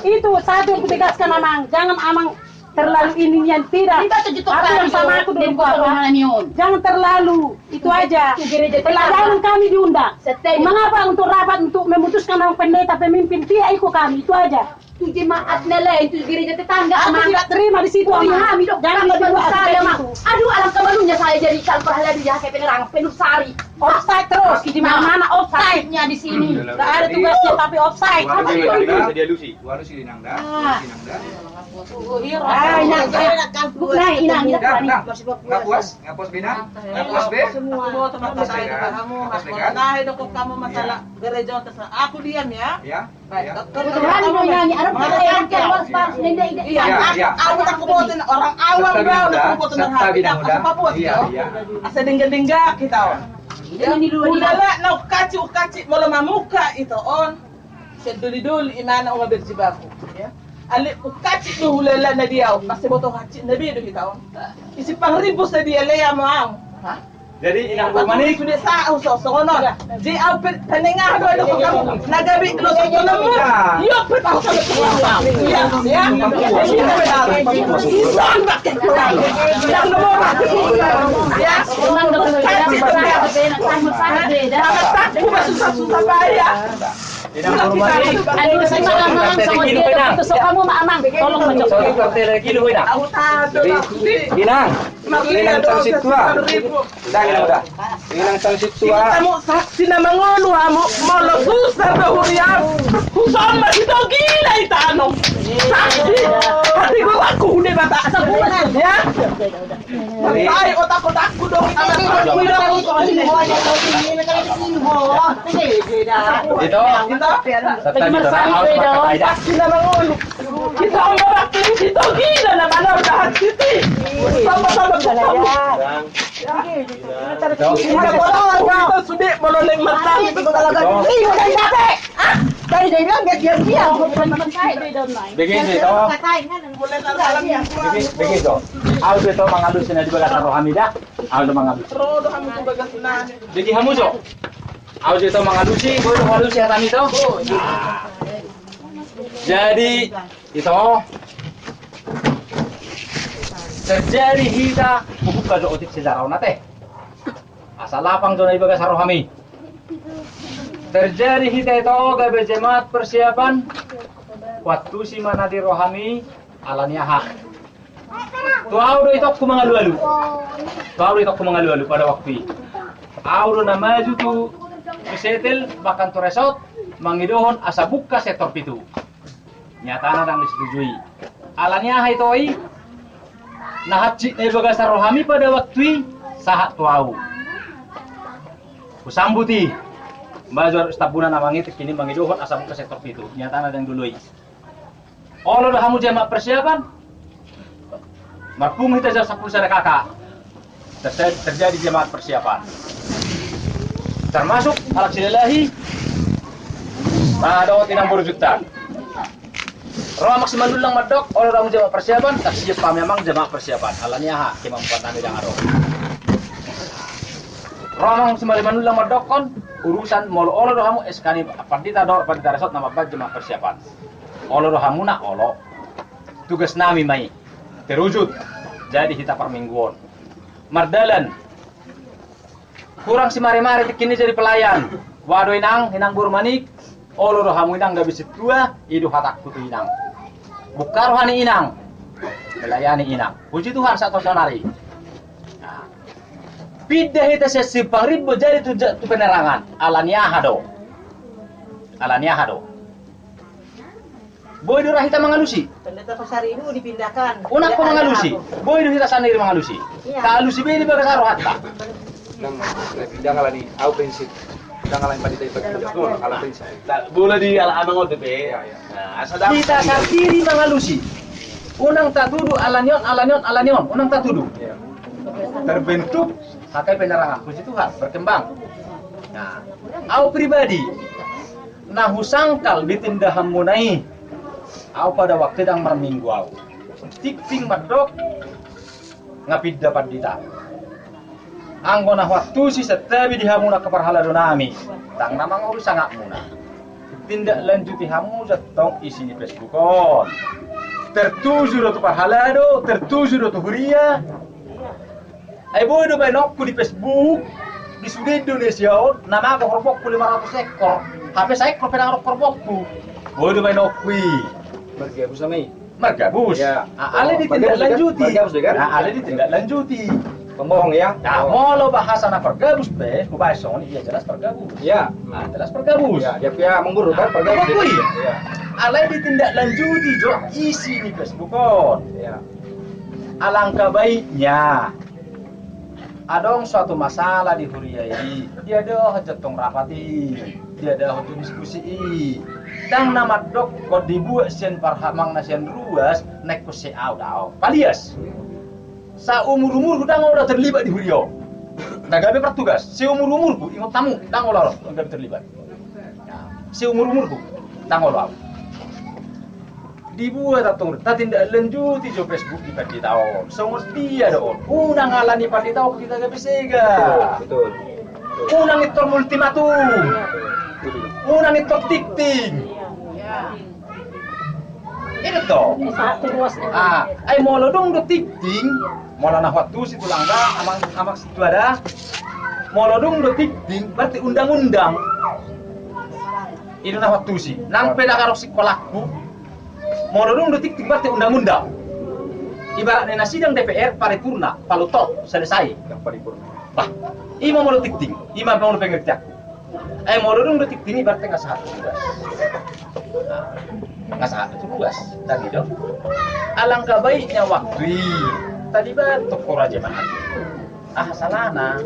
itu satu yang kutegaskan amang. Jangan amang terlalu ini yang tidak. Apa yang sama aku dulu apa? Jangan terlalu itu aja. Pelajaran kami diundang. Mengapa untuk rapat untuk memutuskan orang pendeta pemimpin tidak ikut kami itu aja. Itu jemaat nilai itu gereja tetangga Aku tidak terima di situ. kami dok Jangan kami dibuat saya mah begitu. aduh alangkah malunya saya jadi kalperhala di jahat penerang penuh sari Offside terus di mana-mana offside-nya di sini. Tidak ada tugasnya tapi offside. Dia Lucy. Nggak puas Bina? Nggak puas Be? Kamu masalah gereja aku diam ya. Ya. Berani mau nyanyi ada yang keluar pas nenda Aku tak kubotin orang awam bang, tak kubotin orang hati. Aku Papua asa dengga-dengga kita. ini dulu Udahlah, na ukaci mula mamuka ito on. Seduli-duli imana ang berjibaku. Ya. Ali ukaci tu hulela na dia, kasi boto haci na bido kita on. Isi pangribos na dia leya mo ang. Ha? Jadi inang bermanik. Sudah sa uso sono. Di au penengah do ko kamu. Nagabi lo sa kono mo. Yo petang sa ko. Ya, ya. Isan bakit ko. Yang nomor. Ya. Aku susah-susah bayar. Inang bermanik. Kamu amang tolong menjawab. Aku tahu. Inang sanksi tua. Udah. Inang sanksi tua. Kamu saksi na mangolo amo molo susah bahuriam. Husan masih gila itano. Saksi. Hati ko aku udah bata sa bulan ya. Ay otak-otakku dong. Ito. Saksi na mangolo. Kita ang babakti dito gila na manaw lahat siti. Sama-sama ko. Kita bola sudah meloleng matang itu talaga. Iyo na dati. Ah, dari bilang dia. Begini toh. Begini toh. Auto itu mengalus na di bagas rohami dah. Auto mengalus. Rodo kamu ko bagas na. Begi hamu jo. Auto itu mengalusi, bodo halusi kami toh. Jadi itu terjadi kita buka do otik sejarah nate. Asal lapang do na ibaga sa rohami. Terjadi kita itu gabe jemaat persiapan waktu si mana di rohami alania hak. Tuau do itu ku mangalu-alu. Pada waktu itu. Auro na maju tu setel bahkan tu resort mangidohon asa buka sektor pitu. Nyata nang disetujui. Alania hai toi nahatji na ibaga sa rohami pada waktu sahat tuau. Kusambuti Mbak stabuna na mangit kini mangidohon asa buka sektor pitu. Nyata nang dului. Olo do hamu jamaah persiapan. Marpung kita jar 10 kakak. Terjadi jamaah persiapan. Termasuk alhamdulillah ada tinang berjuta. Roh maksimal dulang madok, orang jamaah persiapan, tak siap memang jamaah persiapan. Alanya ha, kemampuan kami dah aro. Roh maksimal dulang madok kon urusan mol olo rohamu eskani pandita resort nama bag jamaah persiapan. Olo rohamu nak olo. Tugas nami mai terwujud. Jadi kita permingguan. Mardalan kurang si mare-mare kini jadi pelayan. Waduh hinang burmanik. Olo rohamu inang gak bisa tua, idu hatak kutu inang. Buka rohani inang, melayani inang. Puji Tuhan satu sonari. Nah. Pindah itu saya simpang ribu jadi tu penerangan. Alania hado. Boy do rahita mangalusi. Pendeta Pasar Ibu dipindahkan. Unak ko mangalusi. Boy do hita sana iri mangalusi. Kalusi be di baga saro hatta. Jangan di au prinsip. Jangan pada itu ala prinsip. Bola di ala-ala ngote be. Nah, sadam. Kita sardiri mangalusi. Unang tatudu alanion. Unang tatudu. Terbentuk pakai penerangan. Puji Tuhan, berkembang. Nah, au pribadi. Nahu sangkal ditindahan munai. Au pada waktu yang merminggu au. Tikting madok ngapid dapat dita. Anggona waktu si setabi dihamuna keparhala donami. Tang namang urus sangat muna. Tindak lanjuti hamu jatong isi di Facebookon. Tertuju do tu parhala do, tertuju do tu huria. Ai boy do bainokku di Facebook. Di Sudah Indonesia, nama aku korbokku 500 ekor. HP saya pedang korbokku. Boy do bainokku. Bergabus sama ini. Margabus. Ya. Ale ditindak lanjuti. Margabus kan? Ale ditindak lanjuti. Pembohong ya. Nah, mau bahasa anak pergabus be, bahasa ini dia jelas pergabus. Ya. Nah, jelas pergabus. Ya, dia memburu kan pergabus. Ya. Ale ditindak lanjuti jo isi di Facebookon. Ya. Alangkah baiknya adong suatu masalah di Huria ini, dia dah jatong rapati, dia dah hujung diskusi. Dan nama dok kau dibuat sen parhamang nasian ruas naik ke seau dao. Palias. Saumur udah terlibat di Huria. Nagabe pertugas. Seumur-umurku ingat tamu, tang olah nggak terlibat. Seumur-umurku tang olah. Dibuat atau tindak lanjuti jo Facebook di padi tahu. Semua dia dong. Unang alani padi tahu kita gak bisa ga. Betul. Unang itu ultimatum. Unang itu tikting. Itu toh. Ay molo dong do tikting. Molo na waktu situ langga amang situ ada. Molo dong do tikting berarti undang-undang. Itu na waktu sih. Nang peda karo sekolahku. Molo dong do tikting berarti undang-undang. Ibaratnya na sidang DPR paripurna, palutot selesai. Yang paripurna. Bah, ima molo tikting, ima mau pengertian. Molo dong do tikting ibaratnya nggak sehat tugas. Nggak sehat tugas. Tadi dong. Alangkah baiknya waktu tadi batuk koraja mana? Salana.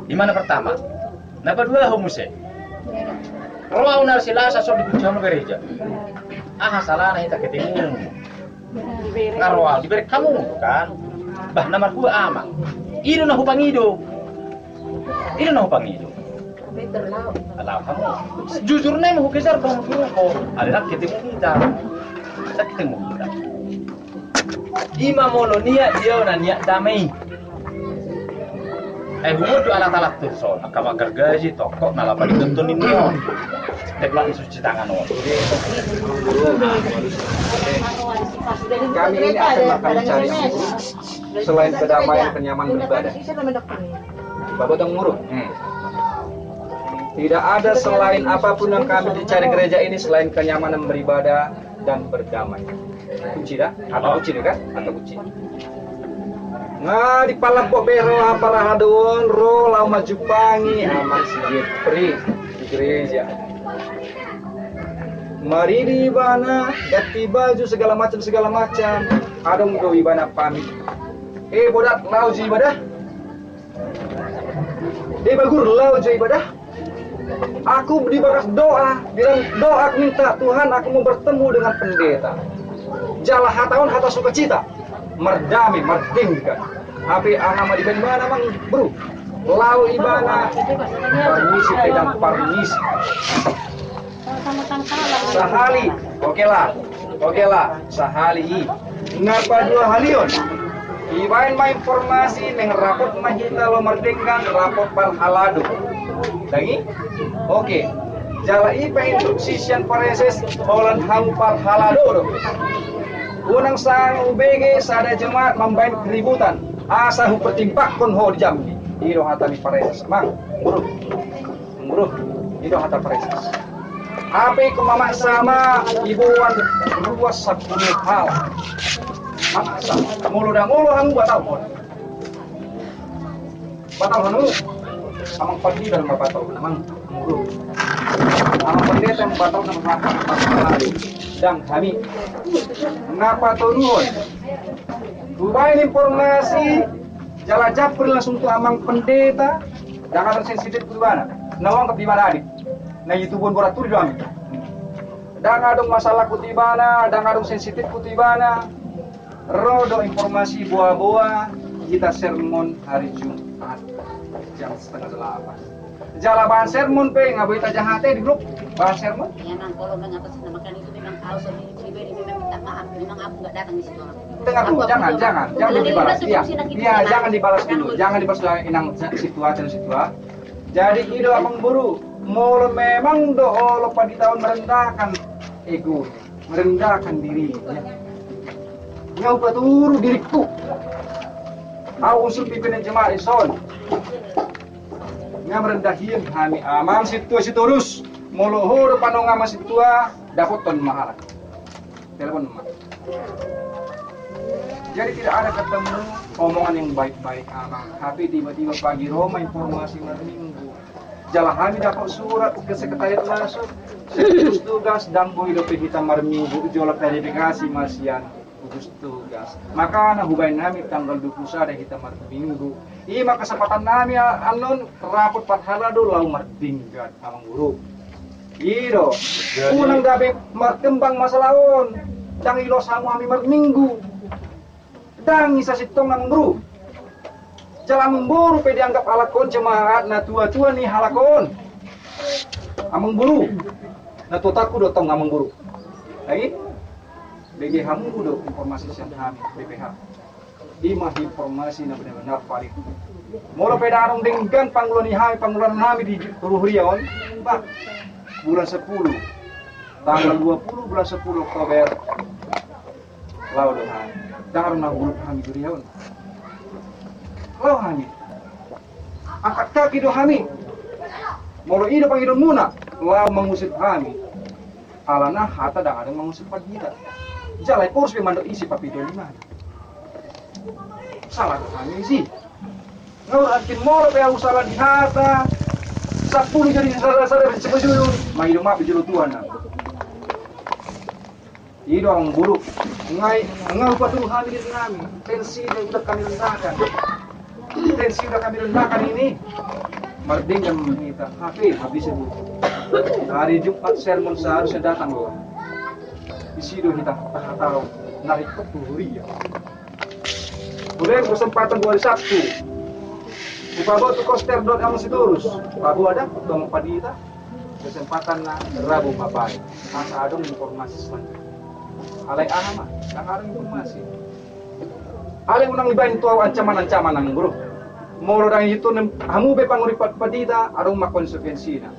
Di mana pertama? Napa dua homose? Kalau unar silasa so dikunjung gereja. Salana kita ketemu. Ngarwal diberi kamu kan? Bah nomor 2 amang. Ido na hupangido. Alam kamu. Jujurnya mau kejar dong ko. Ada ketemu kita. Ima molonia dia na niat damai. Humud do alat-alat turson. Akama gargaji tokok nalapan ditontonin mo. Deklak suci tangan mo. Kami ini akan mencari selain kedamaian kenyamanan beribadah. Bapak Dong Muruk. Tidak ada selain apapun yang kami dicari gereja ini selain kenyamanan beribadah dan berdamai. Kunci dah? Atau kunci kan? Atau kunci. Nah di palapok bero para hadon ro lau maju pangi aman sigit pri di gereja. Mari di ibana ganti baju segala macam adong do ibana pamit. Bodat lau ji ibadah. Bagur lau ji ibadah. Aku dibakas doa, bilang doa aku minta Tuhan aku mau bertemu dengan pendeta. Jalah tahun hata sukacita. Merdami, merdingkan. Tapi anama di mana mang bro? Lau ibana, permisi pedang permisi. Sahali, oke lah, sahali. Ngapa 2 halion? Ibain ma informasi neng raport mahita lo merdengkan raport parhalado. Lagi? Oke. Jala ipa instruksi sian pareses olan hamu parhalado. Unang sang UBG sada jemaat membain keributan. Asa hu pertimpak kon ho di Jambi. Iro hata ni pareses. Mang, muruh. Iro hata pareses. Ape kemama sama ibuan luas 10 hal. Maksa, mulu hang buat apa? batal hanu amang padi dan batal amang muru amang pendeta yang batal sama batal dan kami mengapa turun Dubain informasi jala japri langsung tuh amang pendeta jangan sensitif ke mana nawang ke mana adik na YouTube borat tur doang dan ada masalah kutibana dan ada sensitif kutibana rodo informasi buah-buah kita sermon hari Jumat jam 7:30 jala bahan sermon pe ngabai tajah hati di grup bahan sermon ya nang kalau mengatas namakan itu memang harus pribadi memang minta maaf memang aku nggak datang di situ tengah dulu jangan dibalas jangan dibalas dulu jangan dibalas inang situasi jadi ido abang buru mau memang doa lupa di tahun merendahkan ego merendahkan diri ngau paturu diriku aku usul pimpinan jemaah ison nga merendahin kami amang situasi terus molohor panong ama situa dapat ton mahal telepon emak jadi tidak ada ketemu omongan yang baik-baik amang tapi tiba-tiba pagi Roma informasi minggu jala kami dapat surat ke sekretariat langsung gugus tugas dan boy dope hitam marminggu jola verifikasi masian gugus tugas maka na hubain nami tanggal 21 hitam marminggu ima kesempatan nami anon rapot pathalado lau mardinggat amang guru iro unang gabe markembang masalahon dang ilo samu kami marminggu dang isa sitong nang guru jalan memburu pe dianggap halakon jemaat na tua-tua nih halakon amang buru na totaku do tong amang buru lagi BG hamu do informasi siang kami BPH imah informasi na benar-benar valid mula pe darong denggan panggulan kami di Ruhriaon pak bulan 10 tanggal 20 bulan 10 Oktober lau do kami darong na bulu kami Ruhriaon lau kami angkat kaki do kami molo ido pangidon muna lau mengusip kami alana hata dan ada mengusip pagita jalai pors memandok isi papito lima salah kami sih ngau akin molo pe aku salah di hata 10 jadi sadar sebujur maido ma bejulu tuan ido ang buruk ngau patuh kami di kami tensi udah kami rendahkan tensi udah kami rendahkan ini marding dan kita habis itu hari Jumat sermon seharusnya datang loh di situ kita tahu narik ke Tuhuria kemudian kesempatan hari Sabtu Upago tu koster dot kamu siturus Upago ada ketemu padita kesempatan na Rabu mapai masa ada informasi selanjutnya alai ahama yang ada informasi alai unang ibain tuau ancaman-ancaman nang bro molo dang itu hamu be panguripat padita arung makonsekuensi na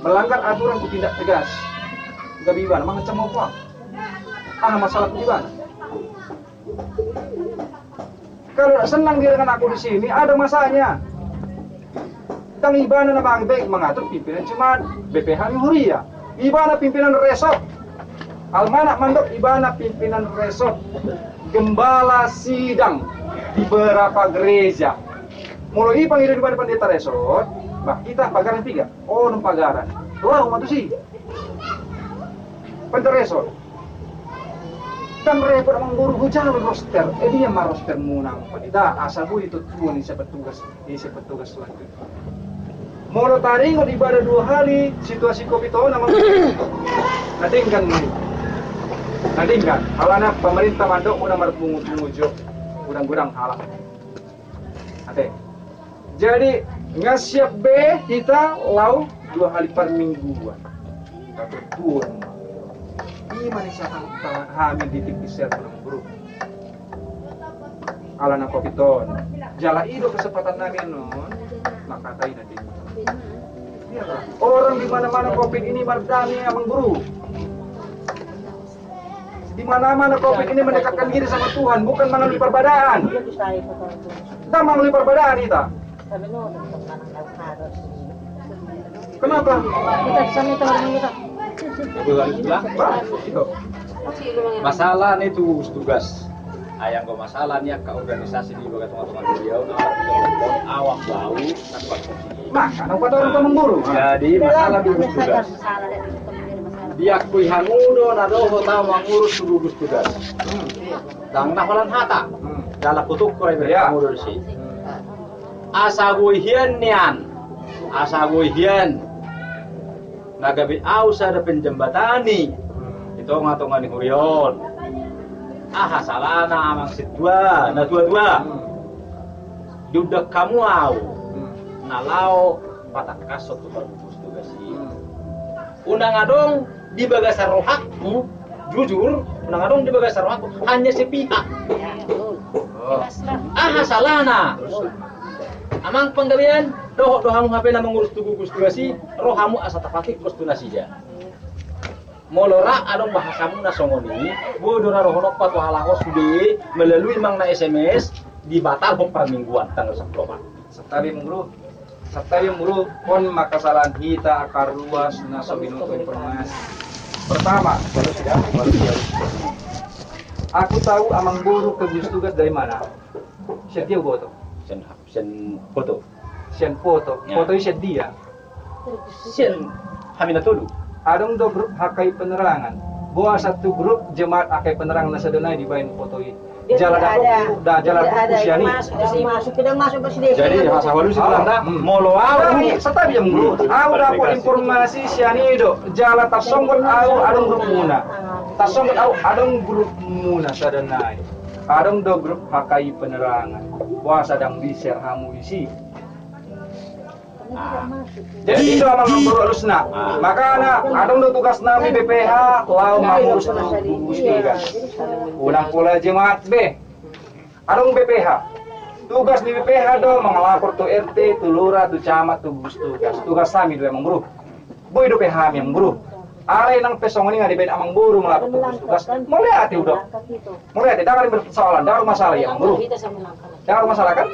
melanggar aturan ku tindak tegas gabi bana mangcam apa masalah gimana kalau senang dia dengan aku di sini ada masanya tang ibana na bangbe mengatur pimpinan jemaat BPH Huria ibana pimpinan resort almanak mandok ibana pimpinan resort gembala sidang di beberapa gereja mulai panggil di pendeta resort bah kita pagaran 3 oh pagaran wah umat sih pendeta resort kan repot mengguru hujan roster dia mah roster munang pendeta asal bu itu tuan ini siapa tugas selanjutnya molo taringo di ibadah 2 hari situasi covid nama nadingkan halana pemerintah mandok udah mengujo gudang-gudang halang ate jadi ngasiap B kita lau 2 hari per mingguan tapi tuan gimana sih hamil di TV server bro alana kopiton jala ido kesempatan nami non maka tai nanti orang di mana-mana covid ini mardani amang bro di mana-mana covid ini mendekatkan diri sama Tuhan bukan melalui perbedaan kita melalui perbedaan kita kenapa Kita di sana teman kita. masalah itu tugas Ayang ko masalah niya ka organisasi di bagat teman-teman beliau awak bau tanpa fungsi. Maka nang orang Pemang Guru. Jadi masalah gugus tugas. Diakui hangudo nadoho tahu mengurus gugus tugas. Dang naholan hata. Dalam kutuk kore berhangudo si. Asa guhian nian. Asa guhian. Nagabi ausa ada penjembatani. Itu ngatungan di Hurion. Salana amang sidua, na dua-dua. Dudak kamu au. Nalau patak kasot tu gugus tugas si. Unang adong di bagasar rohakmu, jujur, unang adong di bagasar rohakmu hanya sepihak. Salana. Amang penggawean dohamu HP na mengurus gugus tugas si, rohamu asa tapakik kostunasi ja. Molora adong bahasamu na songoni, bodora rohonok patu halakos sude melalui mang na SMS dibatal permingguan tanggal 10. Setabi menguru pon makasalan kita akar luas na sa minuto informasi. Pertama, aku tahu amang guru ke gugus tugas dari mana? Siya dia foto. Sen foto. Sian foto. Foto siya dia. Sen Haminatulu. Adong do grup hakai penerangan. Buah satu grup jemaat hakai penerangan nasa donai di bain foto ini. Jalan jalan usiani. Masuk ke sini. Jadi bahasa halus itu anda molo au setabi yang guru. Au dapat informasi siani do. Jalan tasonggot au adong grup muna. Tasonggot au adong grup muna sa donai. Adong do grup hakai penerangan. Buah sadang di-share hamu isi. Jadi itu amang berurus nak. Makanya adong do tugas nami BPH lau mengurus gugus tugas. Ulang pula jemaat B. Adong BPH. Tugas di BPH do mengelapor tu RT, tu lurah, tu camat, tu gugus tugas. Tugas kami do emang buru. Boy do PH yang buru. Alay nang pesong ini ngadibain amang buru melapor tu gugus tugas. Mulai hati udah. Mulai hati jangan bersoalan, daru masalah yang buru. Daru masalah kan?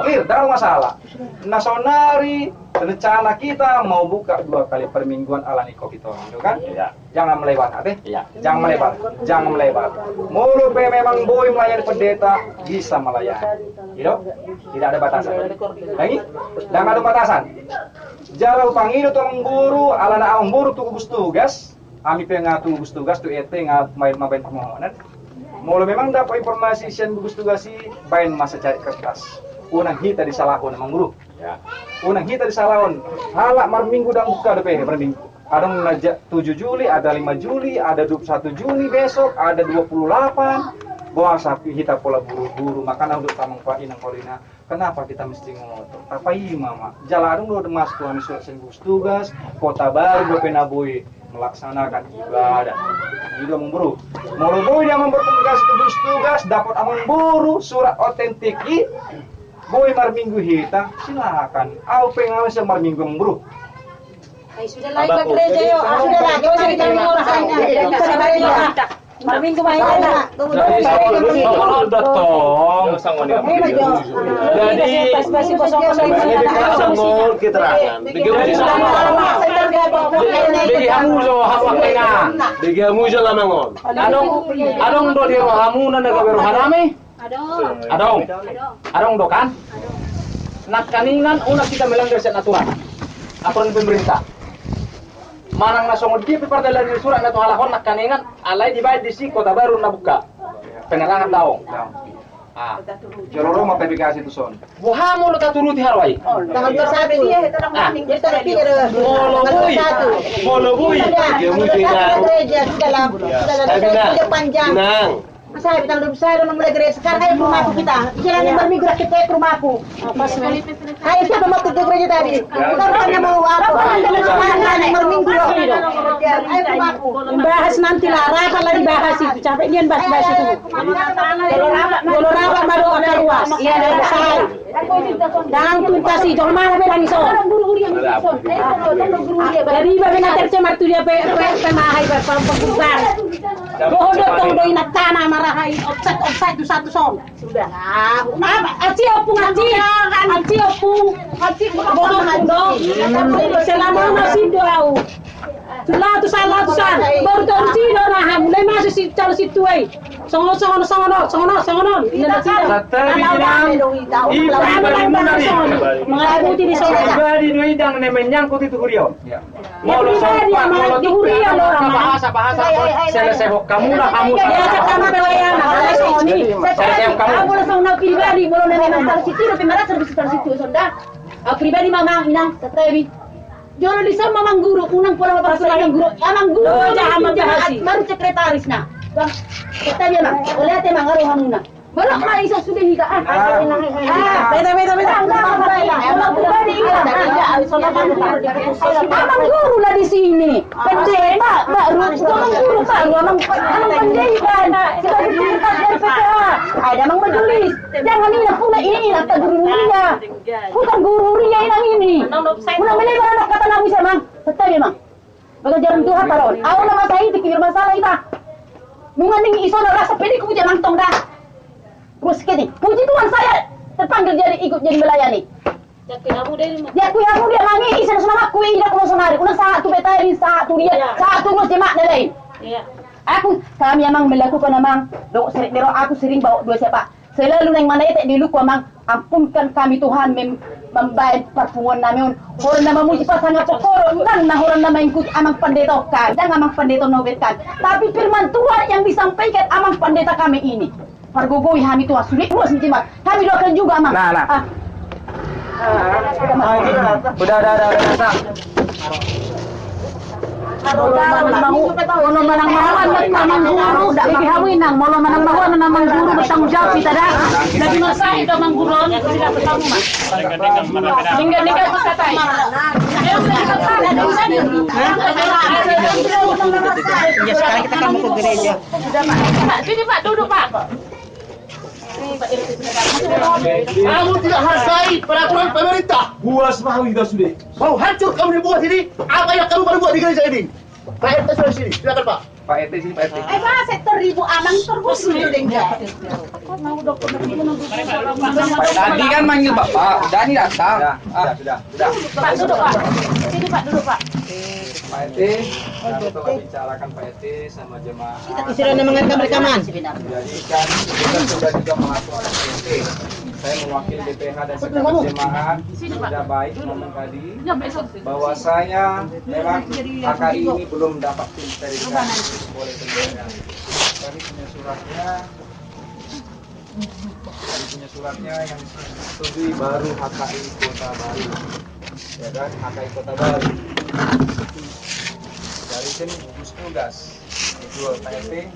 Clear, daru masalah. Nasonari rencana kita mau buka 2 kali per mingguan alani kopi itu kan? Iya. Jangan melebar, ate. Iya. Jangan melebar, jangan melebar. Mulu pe memang boy melayani pendeta bisa melayani. Gitu? Tidak ada batasan. Lagi? Jangan ada batasan. Jalan pangido tuh guru, alana ang guru tuh gugus tugas. Ami pe ngatu gugus tugas tuh ET main permohonan. Mulu memang dapat informasi sian gugus tugas si bain masa cari kertas. Unang hita di salahon emang guru. Ya. Unang hita di salahon. Halak mar minggu dan buka DP per minggu. Ada 7 Juli, ada 5 Juli, ada 21 Juni besok, ada 28. Buah sapi hita pola buru-buru makanya untuk tamang pak inang kolina. Kenapa kita mesti ngotot? Apa iya mama? Jalan udah masuk kami surat gugus tugas, kota baru gue penabui melaksanakan ibadah. Juga memburu. Mau boy dia memperkomunikasi gugus tugas, dapat amang buru surat otentik boy mar minggu hita silakan. Au pengawas mar minggu memburu. Sudah lagi ke gereja yo. Sudah lagi usah kita ngurusnya. Minggu main enak. Kalau datang jadi sangol keterangan. Bagi kamu jo hafak tengah. Bagi kamu jo lamangol. Adong do di rohamu na nagabero hanami. Adong do kan. Nak kaningan una kita melanggar aturan. Aturan pemerintah. Manang nasongod di pipardala di surat na halahon nak kaningan alay dibayad di si kota baru na buka penerangan daong. Jalur mau verifikasi itu son. Buhamu lo taturuti harwai. Tanggal 21 dia itu orang mati. Dia tak pikir. Molo bui. Dia mungkin gereja sudah panjang. Masa kita belum saya udah mulai gereja sekarang kayak rumahku kita. Jalan yang berminggu kita ke rumahku. Hai siapa mau ke gereja tadi? Kita bukannya mau apa? Yang berminggu loh. Ayo rumahku. Bahas nanti lah, rapat lagi bahas itu. Capek dia bahas itu. Kalau rapat baru akan luas. Iya ada besar. Jangan tuntasi, jangan mana bilang iso. Jadi bagaimana tercemar tu dia pemahai berpenggugar. Bodoh tong doi nak tanah marahay offside tu satu som. Sudah. Apa? Aci opung. Bodoh mandong. Selama masih doau. Tulah tu salah. Baru tahu sih orang mulai masuk si calon situ ai. Songono. Tidak mengikuti di sana. Pribadi nu idang ne menyangkut itu Rio. Ya. Molo Di Huria lo orang. bahasa selesai kamu lah kamu. Ya sama pelayan. Kamu langsung nak pribadi molo nang nang situ tapi marah servis situ sonda. Pribadi mamang inang tetewi. Jono di sana mamang guru unang pola papasukan guru. Amang guru baru sekretaris na. Bang, katanya bang, oleh ate mangaruh hamuna. Balak mari sa sudah hika. Beda. Amang pribadi amang guru lah di sini. Pendeta, Mbak Ruth, amang guru Pak, amang pendeta. Kita diperintah dari PPH. Ada amang majelis. Jangan ini pula ini kata guru Ria. Bukan guru Ria ini. Mula melebar anak kata nabi sama. Betul memang. Bagai jalan Tuhan taron. Awal nama saya itu kira masalah kita. Mungkin iso rasa pede ku jangan tong dah. Terus kini, puji Tuhan saya terpanggil ikut jadi melayani. Ya aku dia mangi isa sama aku ida ko sonari. Una satu betari satu dia, satu mus jemaat lain. Iya. Kami memang melakukan memang aku sering bawa dua siapa. Selalu nang mana itu di luku memang ampunkan kami Tuhan membayar perpunguan namun orang nama muji pasangan pokoro dan orang nama ikut amang pendeta kan dan amang pendeta nobetkan. Tapi firman Tuhan yang disampaikan amang pendeta kami ini. Pergugui kami Tuhan sulit terus jimat. Kami doakan juga amang. Udah. Molo manang guru dak dihawin nang molo manang mahuan namang guru bertanggung jawab kita dah. Lagi masa itu mang guru tidak bertanggung mah. Tinggal katai. Ya sekarang kita kan mau ke gereja. Sudah Pak. Sini Pak duduk Pak. Kamu tidak hargai peraturan pemerintah. Buas mau kita sudah. Mau hancur kamu dibuat ini. Apa yang kamu baru buat di gereja ini? Pak RT sudah sini. Silakan Pak. Pak RT sini Pak RT. Pak sektor ribu amang terus mendengnya. Tadi kan manggil Bapak, Dani datang. Sudah. Pak duduk Pak. Sini Pak duduk Pak. Pak RT, kami telah bicarakan Pak RT sama jemaah. Sudah mengantar rekaman. Jadi kan kita sudah juga melakukan RT. Saya mewakili DPH dan segenap jemaah sudah baik ngomong tadi bahwasanya memang HKI ini belum dapat diverifikasi oleh pemerintah. Kami punya suratnya yang disetujui baru HKI Kota Baru, ya kan, HKI Kota Baru dari tim gugus tugas itu Pak RT.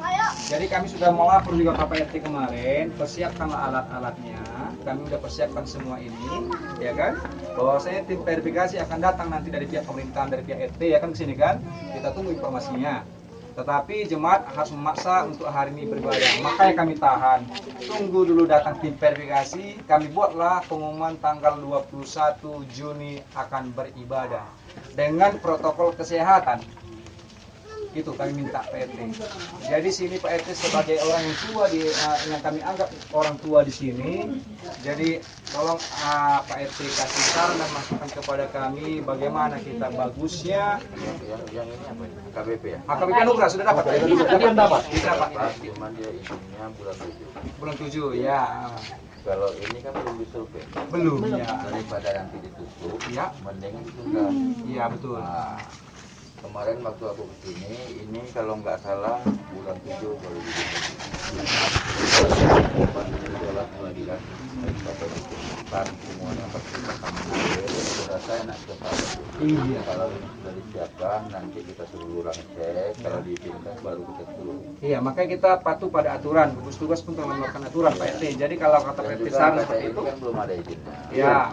Jadi kami sudah melapor juga ke Pak RT kemarin, persiapkanlah alat-alatnya. Kami sudah persiapkan semua ini, ya kan? Bahwasanya tim verifikasi akan datang nanti dari pihak pemerintahan, dari pihak RT, ya kan, kesini kan? Kita tunggu informasinya. Tetapi jemaat harus memaksa untuk hari ini beribadah, makanya kami tahan. Tunggu dulu datang tim verifikasi, kami buatlah pengumuman tanggal 21 Juni akan beribadah dengan protokol kesehatan. Itu kami minta Pak RT. Jadi sini Pak RT sebagai orang yang tua yang kami anggap orang tua di sini. Jadi tolong Pak RT kasih saran dan masukan kepada kami bagaimana kita bagusnya. Yang ini apa ini? KBP ya? KBP Anugerah sudah dapat. Dapat. Cuman dia isinya bulan 7. Bulan 7 ya. Kalau ini kan belum disurvei. Belum ya. Daripada nanti ditutup, ya. Mending ditunda. Iya betul. Nah, kemarin waktu aku kesini, ini kalau nggak salah bulan 7 baru dijual pengadilan semuanya pasti rasa enak sekali. Iya. Kalau ini sudah disiapkan, nanti kita suruh ulang cek. Kalau diizinkan baru kita suruh. Iya, makanya kita patuh pada aturan. Gugus tugas pun telah melakukan aturan Pak RT. Jadi kalau kata Pak RT saran seperti itu kan belum ada izinnya. Ya.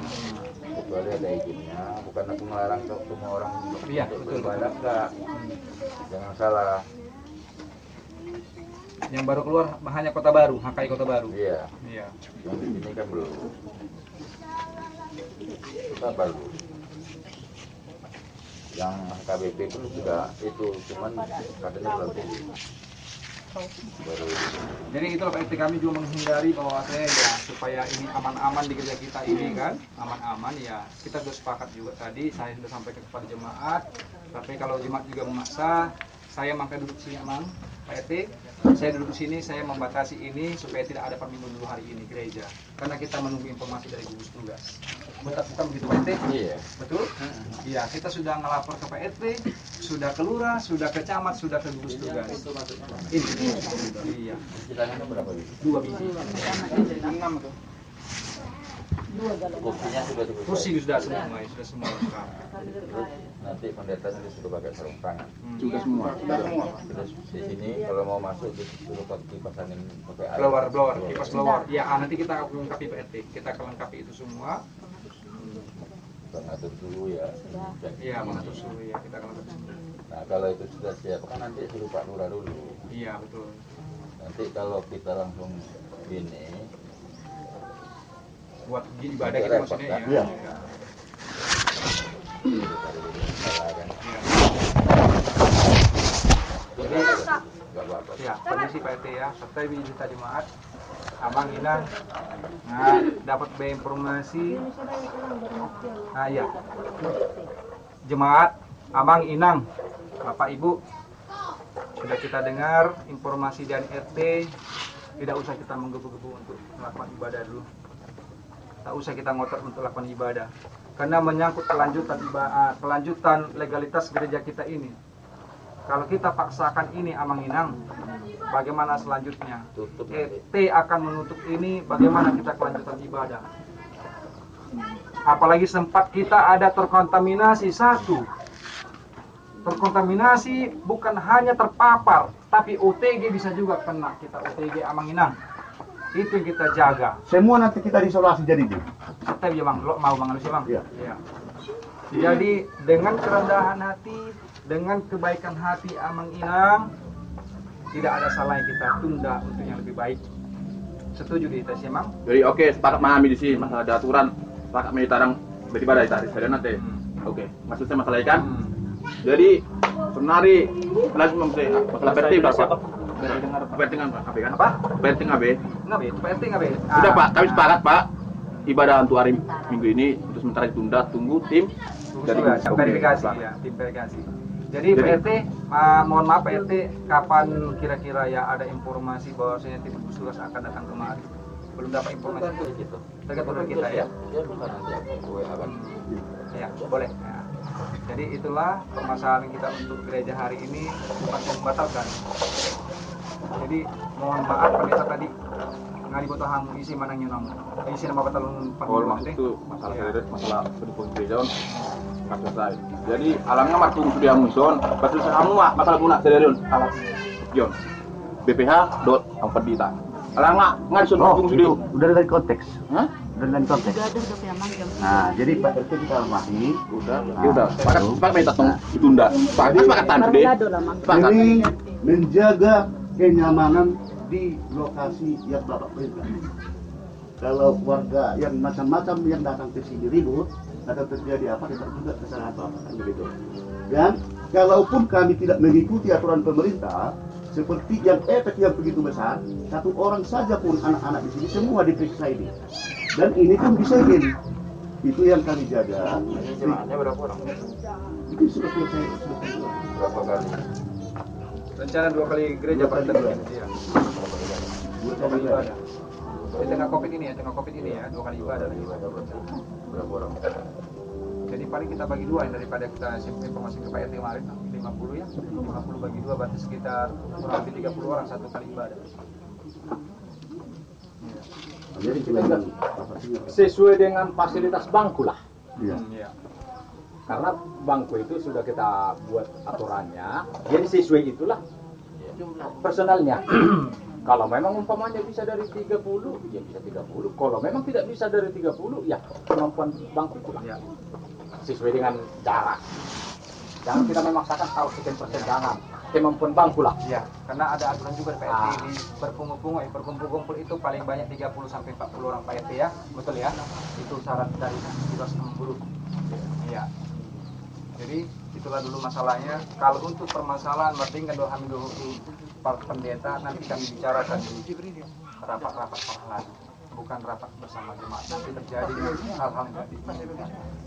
Kecuali ada izinnya, bukan aku melarang semua orang untuk beribadah, enggak. Jangan salah. Yang baru keluar hanya Kota Baru, HKI Kota Baru. Iya. Iya. Yang di sini kan belum. Kita baru. Yang KBP pun sudah itu, cuman katanya belum tinggi. Baru. Jadi itulah Pak RT, kami juga menghindari bahwa saya ya supaya ini aman-aman di gereja kita ini kan, aman-aman ya. Kita sudah sepakat juga tadi, saya sudah sampaikan kepada jemaat. Tapi kalau jemaat juga memaksa, saya makanya duduk sini Mang. Pak RT, saya duduk di sini, saya membatasi ini supaya tidak ada permingguan dulu hari ini gereja. Karena kita menunggu informasi dari gugus tugas. Betul bukan begitu Pak RT? Iya. Betul? Iya, kita sudah ngelapor ke Pak RT, sudah ke lurah, sudah ke camat, sudah ke gugus tugas. Ini. Iya. Cicilannya berapa biji? 2 biji. 6 tuh. Kursinya sudah cukup. Kursi sudah semua lengkap. Nanti pendeta sudah pakai sarung tangan. Sudah semua. Terus di sini kalau mau masuk disuruh dipasangin pakai air. Blower, kipas blower. Ya, nanti kita lengkapi Pak RT. Kita akan lengkapi itu semua. Mengatur dulu ya. Iya, mengatur suhu ya. Kita akan lengkapi semua. Nah kalau itu sudah siap kan nanti suruh Pak Lurah dulu. Iya, betul. Nanti kalau kita langsung gini. Buat ibadah kita maksudnya ya. Iya. Jadi, ya, permisi Pak RT ya, serta Ibu Jemaat, Abang Inang, nah, dapat informasi, nah ya, Jemaat, Abang Inang, Bapak Ibu, sudah kita dengar informasi dari RT, tidak usah kita menggebu-gebu untuk melakukan ibadah dulu. Tak usah kita ngotot untuk lakukan ibadah, karena menyangkut kelanjutan legalitas gereja kita ini. Kalau kita paksakan ini Amang Inang, bagaimana selanjutnya? RT akan menutup ini, bagaimana kita kelanjutan ibadah? Apalagi sempat kita ada terkontaminasi satu. Terkontaminasi bukan hanya terpapar, tapi OTG bisa juga kena kita OTG Amang Inang. Itu yang kita jaga. Semua nanti kita isolasi jadi itu. Tapi ya Bang, lo mau Bang Alus ya Bang? Iya. Ya. Jadi dengan kerendahan hati, dengan kebaikan hati Amang Inang, tidak ada salahnya kita tunda untuk yang lebih baik. Setuju kita sih Mang? Jadi oke, sepakat memahami di sini masalah ada aturan, sepakat menyitarang beribadah di tadi nanti. Oke, maksudnya masalah ikan. Jadi sebenarnya lagi masalah PT berapa? Penting AB kan? Apa? Penting AB. Ngabe, penting ngabe. Sudah Pak, kami sepakat Pak. Ibadah untuk hari Minggu ini untuk sementara ditunda, tunggu tim dari verifikasi ya, tim verifikasi. Jadi PRT, mohon maaf PRT, kapan kira-kira ya ada informasi bahwasanya tim gugus tugas akan datang kemari? Belum dapat informasi itu. Tergantung dari kita ya. Ya, boleh. Ya. Jadi itulah permasalahan kita untuk gereja hari ini, bukan membatalkan. Jadi mohon maaf pendeta tadi ngali boto hamu isi manangnya namu. Isi nama batalun maksud itu masalah serius, masalah pendukung gereja on. Selesai. Jadi alangnya martung sudah muson, betul kamu mak masalah guna serius alat John. bph.amperdita. Alangnya nggak disuruh pendukung sudah. Udah dari konteks. Hah? Udah dari konteks. Nah, jadi Pak RT kita memahami. Udah. Ya udah. Sepakat minta tong ditunda. Sepakatan sudah. Sepakat. Ini menjaga kenyamanan di lokasi yang Bapak perintah. Kalau warga yang macam-macam yang datang ke sini ribut, akan terjadi apa? Tidak juga kesalahan Bapak kan begitu. Dan kalaupun kami tidak mengikuti aturan pemerintah, seperti yang efek yang begitu besar, satu orang saja pun anak-anak di sini semua diperiksa ini. Dan ini pun disegel. Itu yang kami jaga. Jemaatnya berapa orang? Itu sudah selesai. Berapa kali? Rencana 2 kali gereja Pak RT. Iya. 2 kali ibadah. Di tengah Covid ini ya, 2 kali ibadah lagi. Berapa orang? Jadi paling kita bagi 2 ya, daripada kita informasi ke Pak RT kemarin 50 ya. 50 bagi 2 berarti sekitar kurang lebih 30 orang satu kali ibadah. Jadi kita Sesuai dengan fasilitas bangku lah. Iya. Karena bangku itu sudah kita buat aturannya, jadi sesuai itulah personalnya. Kalau memang umpamanya bisa dari 30, ya bisa 30. Kalau memang tidak bisa dari 30, ya kemampuan bangku itulah. Ya. Sesuai dengan jarak. Jangan kita memaksakan kalau sekian persen, jangan. Kemampuan bangku lah. Ya, karena ada aturan juga di Pak RT ini berkumpul itu paling banyak 30 sampai 40 orang Pak RT ya. Betul ya? Itu syarat dari tugas 60. Iya. Jadi itulah dulu masalahnya. Kalau untuk permasalahan bertingkat doa dulu para pendeta nanti kami bicarakan di rapat-rapat pahlawan, bukan rapat bersama jemaat. Nanti terjadi hal-hal negatif.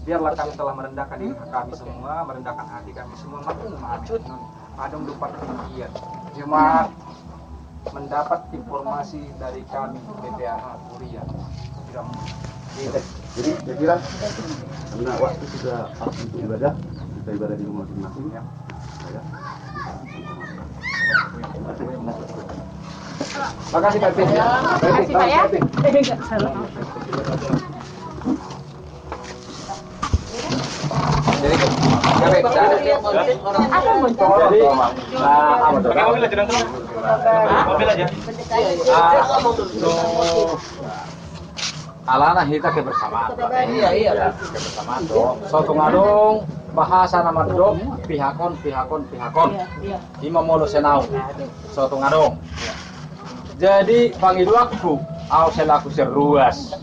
Biarlah kami telah merendahkan diri kami semua, merendahkan hati kami semua, mampu memahami. Ada lupa ketinggian. Jemaat mendapat informasi dari kami PPAH Kuliah. Jadi saya kira karena waktu sudah pas untuk ibadah, kita ibadah di rumah masing-masing ya. Makasih Pak Pin. Makasih Pak ya. Jadi alana kita kebersamaan. Iya. Kebersamaan dong. Suatu ngadong bahasa nama dong pihakon. Imam molo senau. Suatu ngadong. Jadi panggil waktu au selaku seruas.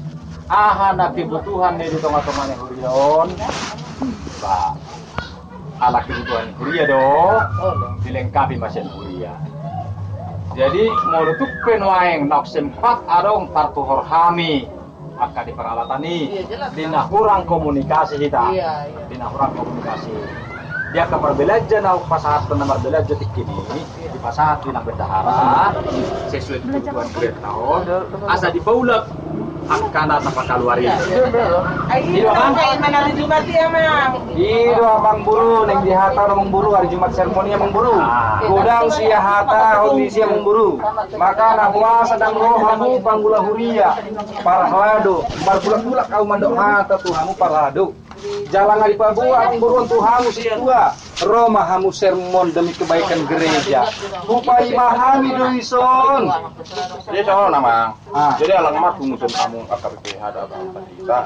Ahana kebutuhan di tengah-tengahnya hurion. Pak. Ala kebutuhan huria dong. Dilengkapi mesin huria. Jadi menutup penuaeng nak sempat adong tartuhor hami akan diperalatani dina kurang komunikasi kita dina kurang komunikasi dia kamar belajar nak pasahat nomor belajar tikini di pasahat dina berdahara sesuai kebutuhan kuliah tahun asa dipaulak akan datang pakaluari Ayo bang, mana hari Jumat ya mang? Ido abang buru neng dihata orang buru hari Jumat seremoni yang buru. Godang sia hata kondisi yang buru. Maka nak puasa dan rohamu panggula huria. Parahado, barbulak-bulak kau mandok hata tuhamu parahado. Jalan ali pabuat buruan tuhamu situa. Roma hamu sermon demi kebaikan gereja. Upai mahami duison. Jadi soal nama. Jadi alamat muncul kamu AKBP ada kita.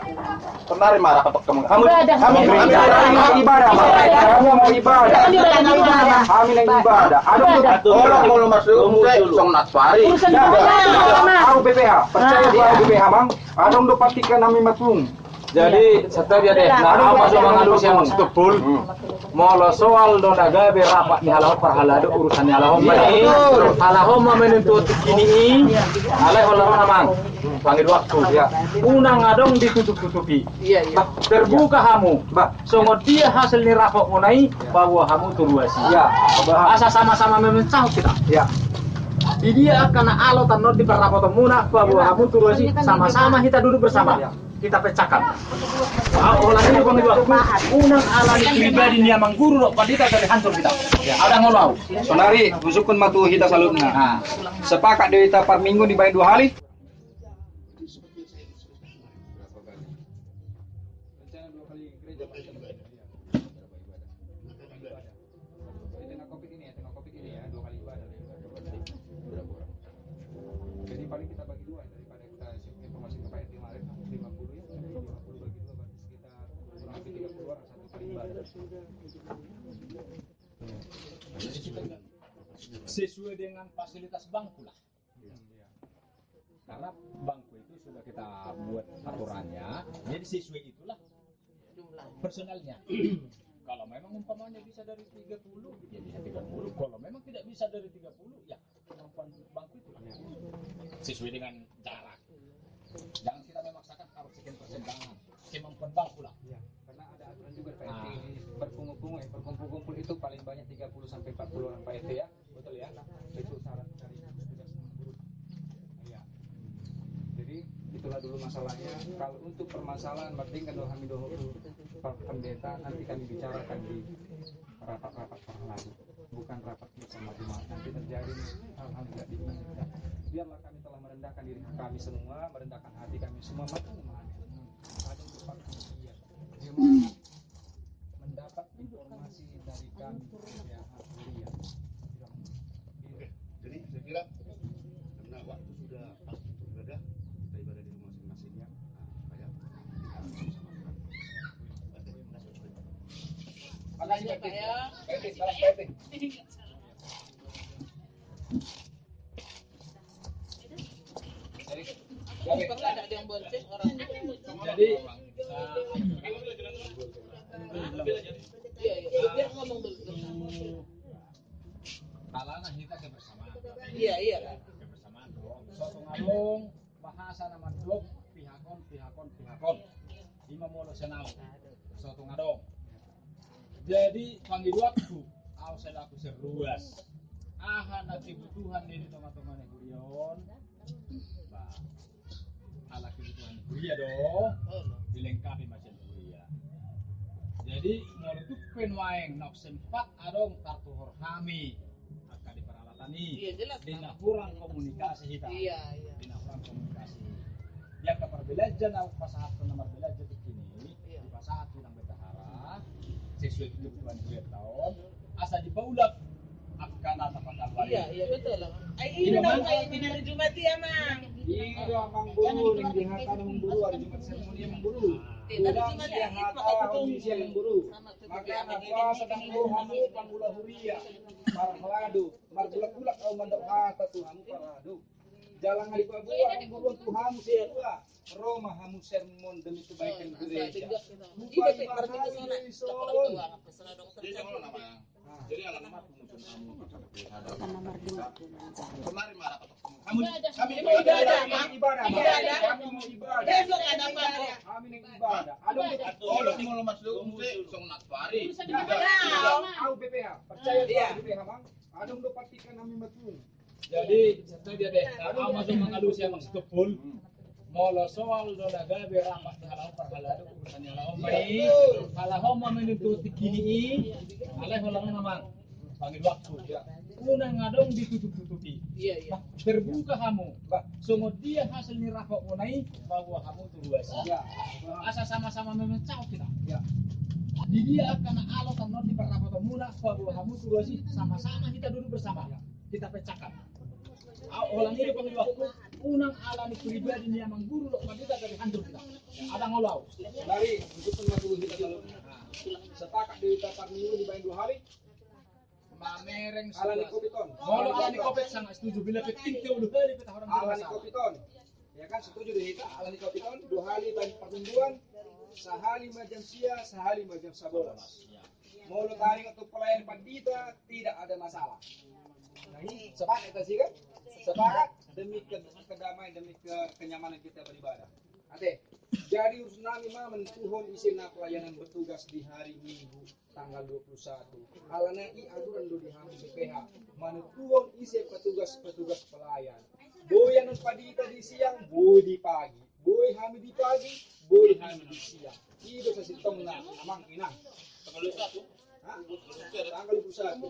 Penari marah ketok kamu. Kamu ibadah. Kamu mau ibadah. Kami nang ibadah. Orang kalau masuk song natwari. Aku BPH. Percaya dia BPH bang. Adong do patikan nami matung. jadi setelah dia nah masuk mengandung siang setupul molo soal do naga berapat ni halahom parhalado urusan ni halahom menuntut ini alai halahom namang panggil waktu ya unang adong ditutup-tutupi terbuka hamu songo dia hasil ni rapok munai bahwa hamu turuasi ya asa sama-sama memencah kita ya dia akan alo tanot di perrapotan muna bahwa hamu turuasi sama-sama kita duduk bersama kita pecahkan. Olah ini panggil waktu unang alami pribadi dia mengguru dok pandita dari hancur kita. Ya, ada ngolau. Sonari, busukun matu kita salutna. Sepakat deui ta par minggu dibayar 2 hari. Jadi paling kita bagi 2 daripada kita informasi ke Pak RT kemarin 50 ya. 50 bagi 2 berarti sekitar kurang lebih 30 orang satu kali ibadah. Sesuai dengan fasilitas bangku lah. Karena bangku itu sudah kita buat aturannya, jadi sesuai itulah personalnya. Kalau memang umpamanya bisa dari 30, ya bisa 30. Kalau memang tidak bisa dari 30, ya kemampuan bangku itu sesuai dengan jarak. Jangan kita memaksakan harus sekian persen, jangan. Kemampuan bangku lah. Ya, karena ada aturan juga Pak RT berkumpul-kumpul itu paling banyak 30 sampai 40 orang Pak RT ya. Betul ya? Itu syarat dari tugas guru. Iya. Jadi itulah dulu masalahnya. Kalau untuk permasalahan berarti kan kami dahulu Pak Pendeta nanti kami bicarakan di rapat-rapat lain, bukan rapat bersama jemaat. Nanti terjadi hal-hal tidak diinginkan. Biarlah kami telah merendahkan diri kami semua, merendahkan hati kami semua, maka memahami. Ada untuk dia mendapat informasi dari kami ya Kuliah. Jadi saya kira karena waktu sudah pas untuk ibadah, kita ibadah di rumah masing-masing ya. Makasih Pak ya. Pernah ada yang bonceng orang Jadi biar ngomong dulu. alana kita kebersamaan. Iya. Kebersamaan dong. Suatu ngadong bahasa nama dong pihakon. Imam molo senau. Suatu ngadong. Jadi panggil waktu au selaku seruas. Ahana kebutuhan di tengah-tengah negeri waeng nok sempat adong tartuhur kami akan di peralatan ini. Iya jelas. Dina kurang komunikasi kita. Iya. Dina kurang komunikasi. Yang ke perbelajan aku pasahat nomor belajar di sini. Di pasahat bilang betahara sesuai kebutuhan 2 tahun. Asa dibaulak akan datang pada luar. Iya betul. Ini dong kayak di hari Jumat ya, Mang. Iya, Mang Buru, yang dihatan memburu, hari Jumat seremoni yang memburu. Udang siang hata, kondisi yang memburu. Maka apa sedang hamu pangula huria, parhaladu, marbulak-bulak kau mandok hata Tuhan paradu. Jalan hari Papua, buruan Tuhan siapa? Roma hamu sermon demi kebaikan gereja. Bukan bahari Lison. Jadi jangan nama. Jadi alamat mungkin kamu kemarin marah kami ibadah. Kami mau ibadah. Besok ada apa? Kami yang ibadah. Aduh, mau masuk mesti song nak pari. Au BPH. Percaya sama BPH, Bang. Adong do pastikan kami matung. Jadi setelah dia deh, kalau masuk mengalus yang masuk kepul, molo soal do naga beramak di halau perhaladu urusannya halau mai, halau mau menuntut kini, aleh halau memang panggil waktu. Unang ngadong ditutup-tutupi. Iya. Terbuka kamu, semua dia hasil nirafak unai bahwa kamu turuasi. Asa sama-sama memecah kita. Di dia akan alo kan di perrapat muna bahwa kamu turuasi sama-sama kita duduk bersama. Kita pecahkan. Orang ini panggil waktu unang alami pribadi ni amang guru lo kita dari hancur kita. Ada ngolau. Dari untuk pematuhan kita kalau sepakat di tapak minggu di bayang 2 hari. Mamereng Alani kopiton. Molo alani kopet sangat setuju bila petinti 10 hari kita orang alani kopiton. Ya kan setuju deh kita alani kopiton 2 hari bayang pertumbuhan. Sehari macam sia, sehari macam sabolas. Molo taring untuk pelayan pandita tidak ada masalah. Nah ini sepakat kita sih kan? Sepakat demi kedamaian, demi kenyamanan kita beribadah. Ate, jadi usunami mah mentuhon isina pelayanan bertugas di hari Minggu tanggal 21. Alana i aduran do di hami BPH. Mentuhon isi petugas pelayan. Boy yang padita di siang, boy di pagi. Boy hami di pagi, boy hami di siang. Itu sesitong na amang inang. Tanggal 21. Tanggal 21.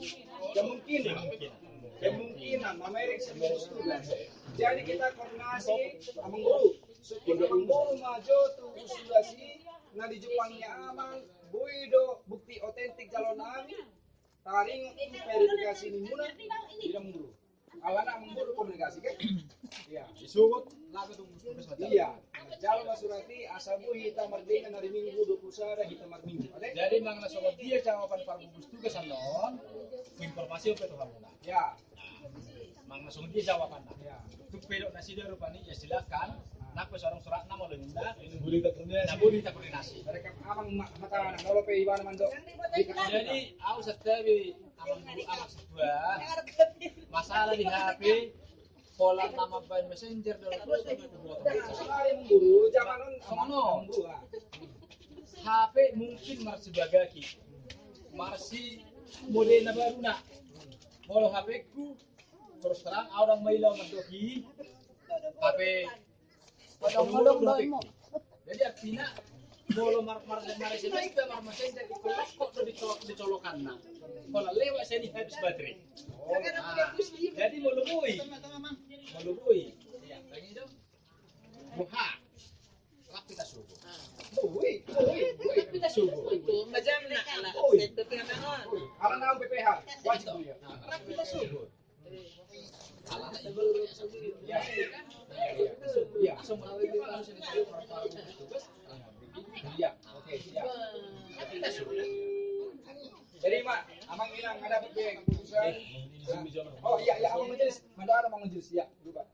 Kemungkinan mamerek sebuah tugas. Jadi kita koordinasi sama guru. Supaya guru maju tuh sudasi na di Jepangnya amang buido bukti otentik calon ami. Taring verifikasi ini muna tidak guru. Alana mengguru komunikasi kan? Iya. Disebut lagu tuh. Iya. Jalan masurati asabu hita merdeka hari Minggu 21 hita minggu. Jadi mengenai soal dia jawaban para gugus tugas anon informasi apa itu kamu? Ya. Mengenai soal dia jawaban. Ya. Untuk pelok nasi dia rupanya ya silakan. Nak seorang surat nama lo minta, boleh kita koordinasi. Mereka amang mata anak mau pe iban mando. Jadi aku setiap amang sebuah masalah di HP pola nama by messenger dalam guru zaman sono HP mungkin masih bagaki masih model baru nak kalau HP ku terus terang orang mailau mendoki HP jadi artinya kalau messenger kok dicolokan nak kalau lewat saya habis baterai jadi melubui ya tanya itu buha rap kita subuh kita subuh Macam nak ala set dengan tangan. Ala nang BPH wajib ya rap kita subuh ya semua itu harus tugas ya oke siap kita subuh jadi mak amang bilang ada keputusan oh iya ya amang majelis mana ada amang majelis ya lupa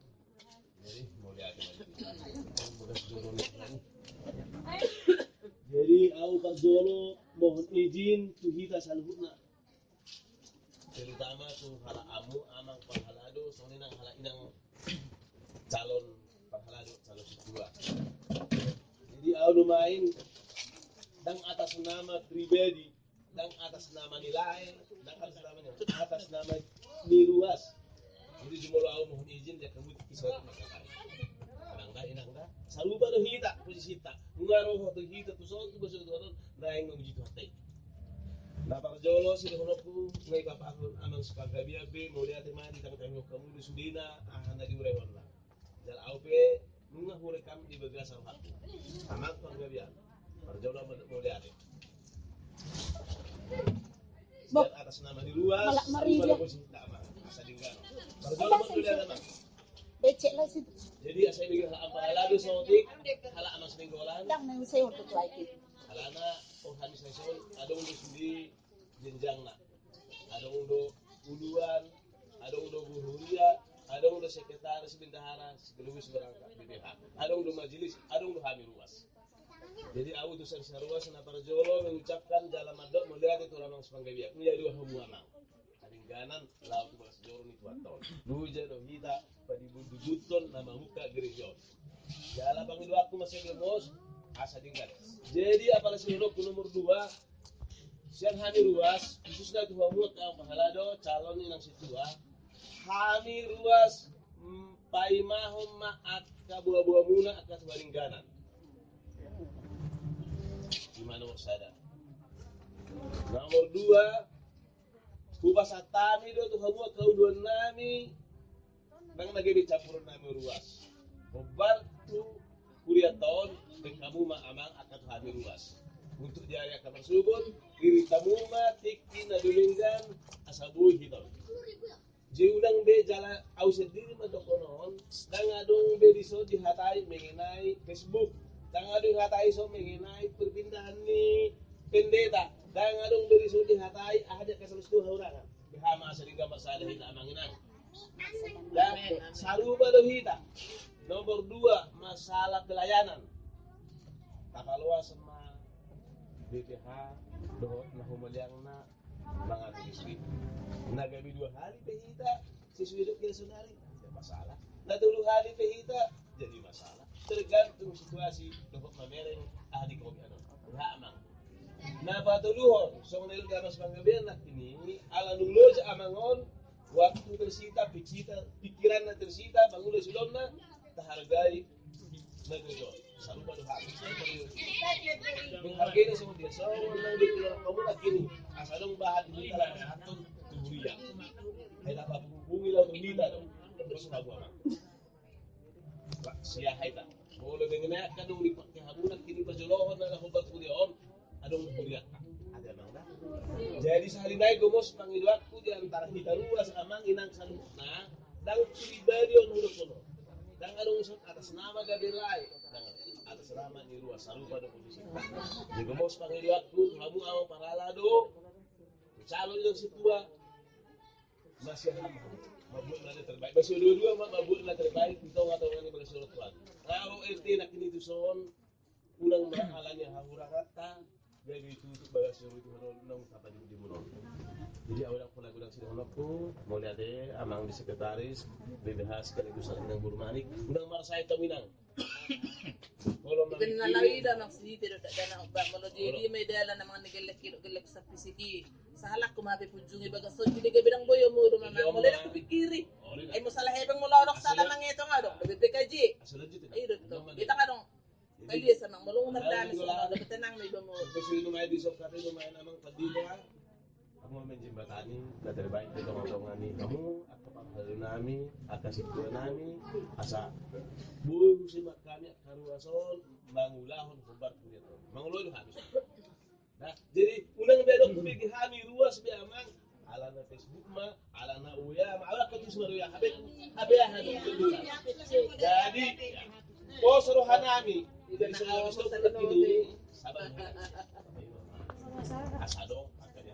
jadi aku Pak Jolo mohon izin tuhita saluhutna terutama tuh hala amu amang panghalado soalnya nang hala inang calon panghalado calon kedua jadi aku lumayan dan atas nama pribadi dan atas nama nilai dan atas nama niruas jadi jumlah aku mohon izin dia kamu kisah masalah inangga saluba do hita posisi hita ngaro ho to hita to so to beso do naing no jitu hatai Naparjolo sila hunokku ngay papakon amang spagabiabe mo lihat man di tangtang kamu di sudina na di urehon na. Dal aupe mga hure kam di bagas ang hakku. Amak pagabian. Parjolo mo lihat. Dan atas nama di luas, pada posisi tak aman. Asa dinggan. Parjolo mo lihat aman. Becek lah situ. Jadi saya bikin hal apa lalu sotik hal amas minggolan. Dang nang saya untuk lagi. Halana organisasi ada untuk sendiri jenjang nak. Ada untuk uluan, ada untuk gururia, ada untuk sekretaris bendahara, segelubis berangkat BPH. Ada untuk majelis, ada untuk hamil ruas. Jadi aku utusan Sarwas na Parjolo mengucapkan dalam adok melihat itu ramang sepanggabiak. Menjadi dua humuamang. Ganan laut bolas joro ni tuaton. Nuja do hita padi buduton nama muka gerejon. Jala bangi dua aku masih gemos asa dingkan. Jadi apalah sinok nomor 2 siang hari ruas khususnya tuh muka ang pahalado calon inang situa. Hami ruas pai mahom maat ka buah-buah muna akat waringganan. Gimana mau sadar? Nomor 2 Kupas atami do tuh hamua kauduan nami nang nagebe campur nami ruas. Bobar tu kuliah tahun dan kamu ma amang akan hamil ruas. Untuk diarea kamar subut, kiri kamu ma tiki nadulinggan asabu hitam. Jiudang be jala au sendiri ma dokonon, dang adong be diso dihatai mengenai Facebook, dang adong hatai so mengenai perpindahan ni pendeta. Dan adong beri sudi hatai ada keseluruh haurangan. Bihama sehingga masalah hita amanginan. Dan saruba do hita. Nomor 2 masalah pelayanan. Takalua sama BPH do nahumaliangna mangan istri. Nagabi 2 hari pe hita siswi do kira saudari ada masalah. Na 3 hari pe hita jadi masalah. Tergantung situasi dohok mamereng ahli kopi anon. Amang. Na patuluhon, so nil gamas panggabian nak ini ala nungloja amangon waktu tersita pikiran na tersita bangulo silonna tahargai nagojo salupa do habis menghargai semua dia so nang dikira kamu nak ini asalong bahan ini dalam satu tuburia ay dapat hubungi lalu kita dong terus lagu aman siya haita boleh dengan kadung dipakai habulan kini pajolohon na hubat kulion adong kuliah ada mangda jadi sehari naik gomos pangidwakku di antara kita luas amang inang salutna dang pribadi on huruf kono dang adong atas nama gaberai dang atas nama ni ruas sarupa do kondisi di gomos pangidwakku kamu awang paralado calon yang situa masih mabut na terbaik masih dua mabut na terbaik kita atau ngani bagi surat Tuhan kalau RT nak ini tu son ulang mahalanya hahurangata jadi itu untuk bagas itu nong apa di mulut. Jadi awalnya pulang sini honokku, mau lihat deh, amang di sekretaris, BBH sekaligus dengan Guru Manik, undang marah saya taminang. Kalau Dengan lawi dah maksudnya tidak ada nak malu jadi medala nama negelek sa fisiki. Salah ko mapipunjungi bagas so jadi gabidang boyo mo rumah mo lena ko pikiri. Ay mo salah hebang mo lawak sa lamang ito nga dong, BPKG. Ay dong, kita ka dong. Kali sa nang malung nagdami sa mga tenang may ba mo. Kasi lumay di sok kami lumay namang padila. Ako man jembatani na terbaik dito ngomong ni kamu at kapahalo nami at kasitwa nami asa buhay simak kami at karuason mangulahon kubar ko nito. Manguloy no habis. Nah, jadi unang bedong kubigi hami ruas bi amang ala na Facebook ma, ala na uya, ala ka tus maruya habet habehan jadi posro hanami dari semua itu ini sabar asado akan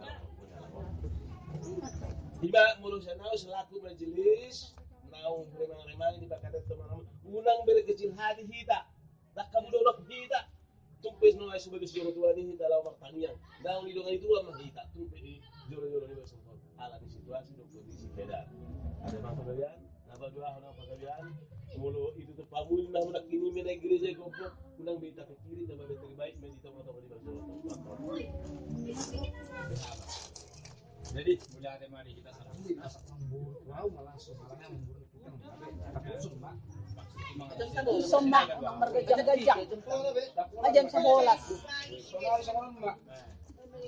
Iba mulu sanau selaku majelis naung remang-remang di bakatan teman-teman ulang berkecil hati hita tak kamu dolok hita tumpes no ay sebagai seorang tua ni hita lawan pertanian naung di dongan itu mah hita tumpes di joro-joro ni bersempur alami situasi dan kondisi beda ada bang pegawaian napa dua orang pegawaian mulu itu terpamul nah nak kini menai gereja goblok ulang beta ke kiri dan beta terbaik medita motor di bawah jadi mulai ada mari kita salah wow langsung malahnya memburu kita tapi sumba Sumba margajang-gajang. Ajam 11. soal mbak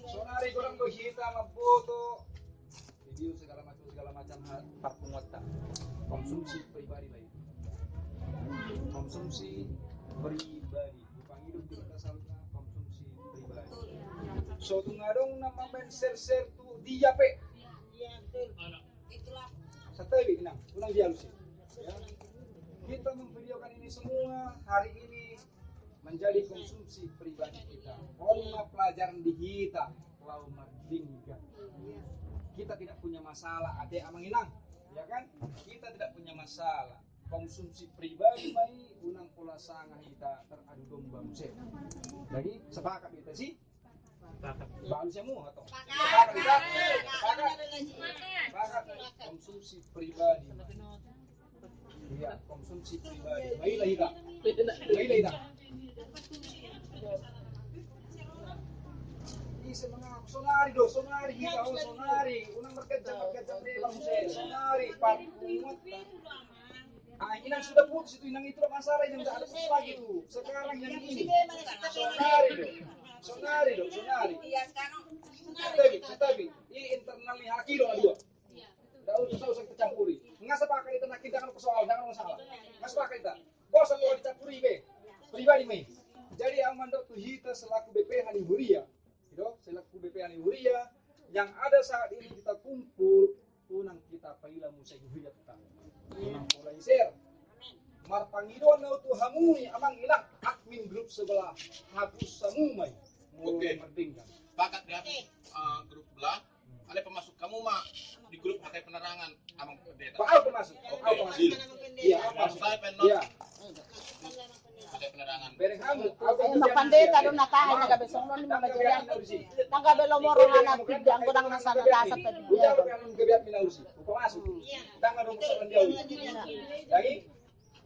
Sonari kurang berhita maboto. Video segala macam hal perpungutan. Konsumsi pribadi lah itu. Konsumsi pribadi. Bukan hidup di atas salutnya konsumsi pribadi. So tu ngadong nama men share tu dia pe. Iya betul. Itulah. Satu nang, ulang dia lusi. Ya. Kita memvideokan ini semua hari ini menjadi konsumsi pribadi kita. Kalau pelajaran di kita, kalau merdingkan. Kita tidak punya masalah, ade amang inang, ya kan? Kita tidak punya masalah. Konsumsi pribadi mai unang pola sanga kita teradu domba musik. Jadi sepakat kita sih? Baru semua atau? Sepakat kita? Sepakat. Konsumsi pribadi. Iya, konsumsi pribadi. Baiklah kita. Baiklah kita. Semangat sonari do, sonari kita sonari, unang bekerja di musik, sonari parpungut. Ah, inang sudah putus itu, inang itu masalah yang tidak ada putus lagi tuh. Sekarang yang ini, sonari do. Iya sekarang. Tetapi, ini internalnya haki do dua. Tidak usah kita campuri. Nggak sepakat itu nak kita kan persoalan, jangan masalah. Nggak sepakat kita. Bos kalau dicampuri be, pribadi me. Jadi amandot tuh kita selaku BPH di Huria. Selaku BPH Huria yang ada saat ini kita kumpul unang kita paila musai Huria kita unang mulai share marpangidon na utu hamuni amang ilang admin grup sebelah hapus samumai mulai merdingkan Bakat ya grup belah ada pemasuk kamu mah di grup pakai penerangan amang pendeta aku masuk iya masuk saya penot pakai penerangan bereng kamu Ayo pandeta do nakahay nagabesong non ni magayang. Nagabelo moro na pigyan ko nang nasa nasa tadi. Ujar kan gebiat minausi. Masuk. Tangga dong persoalan jauh.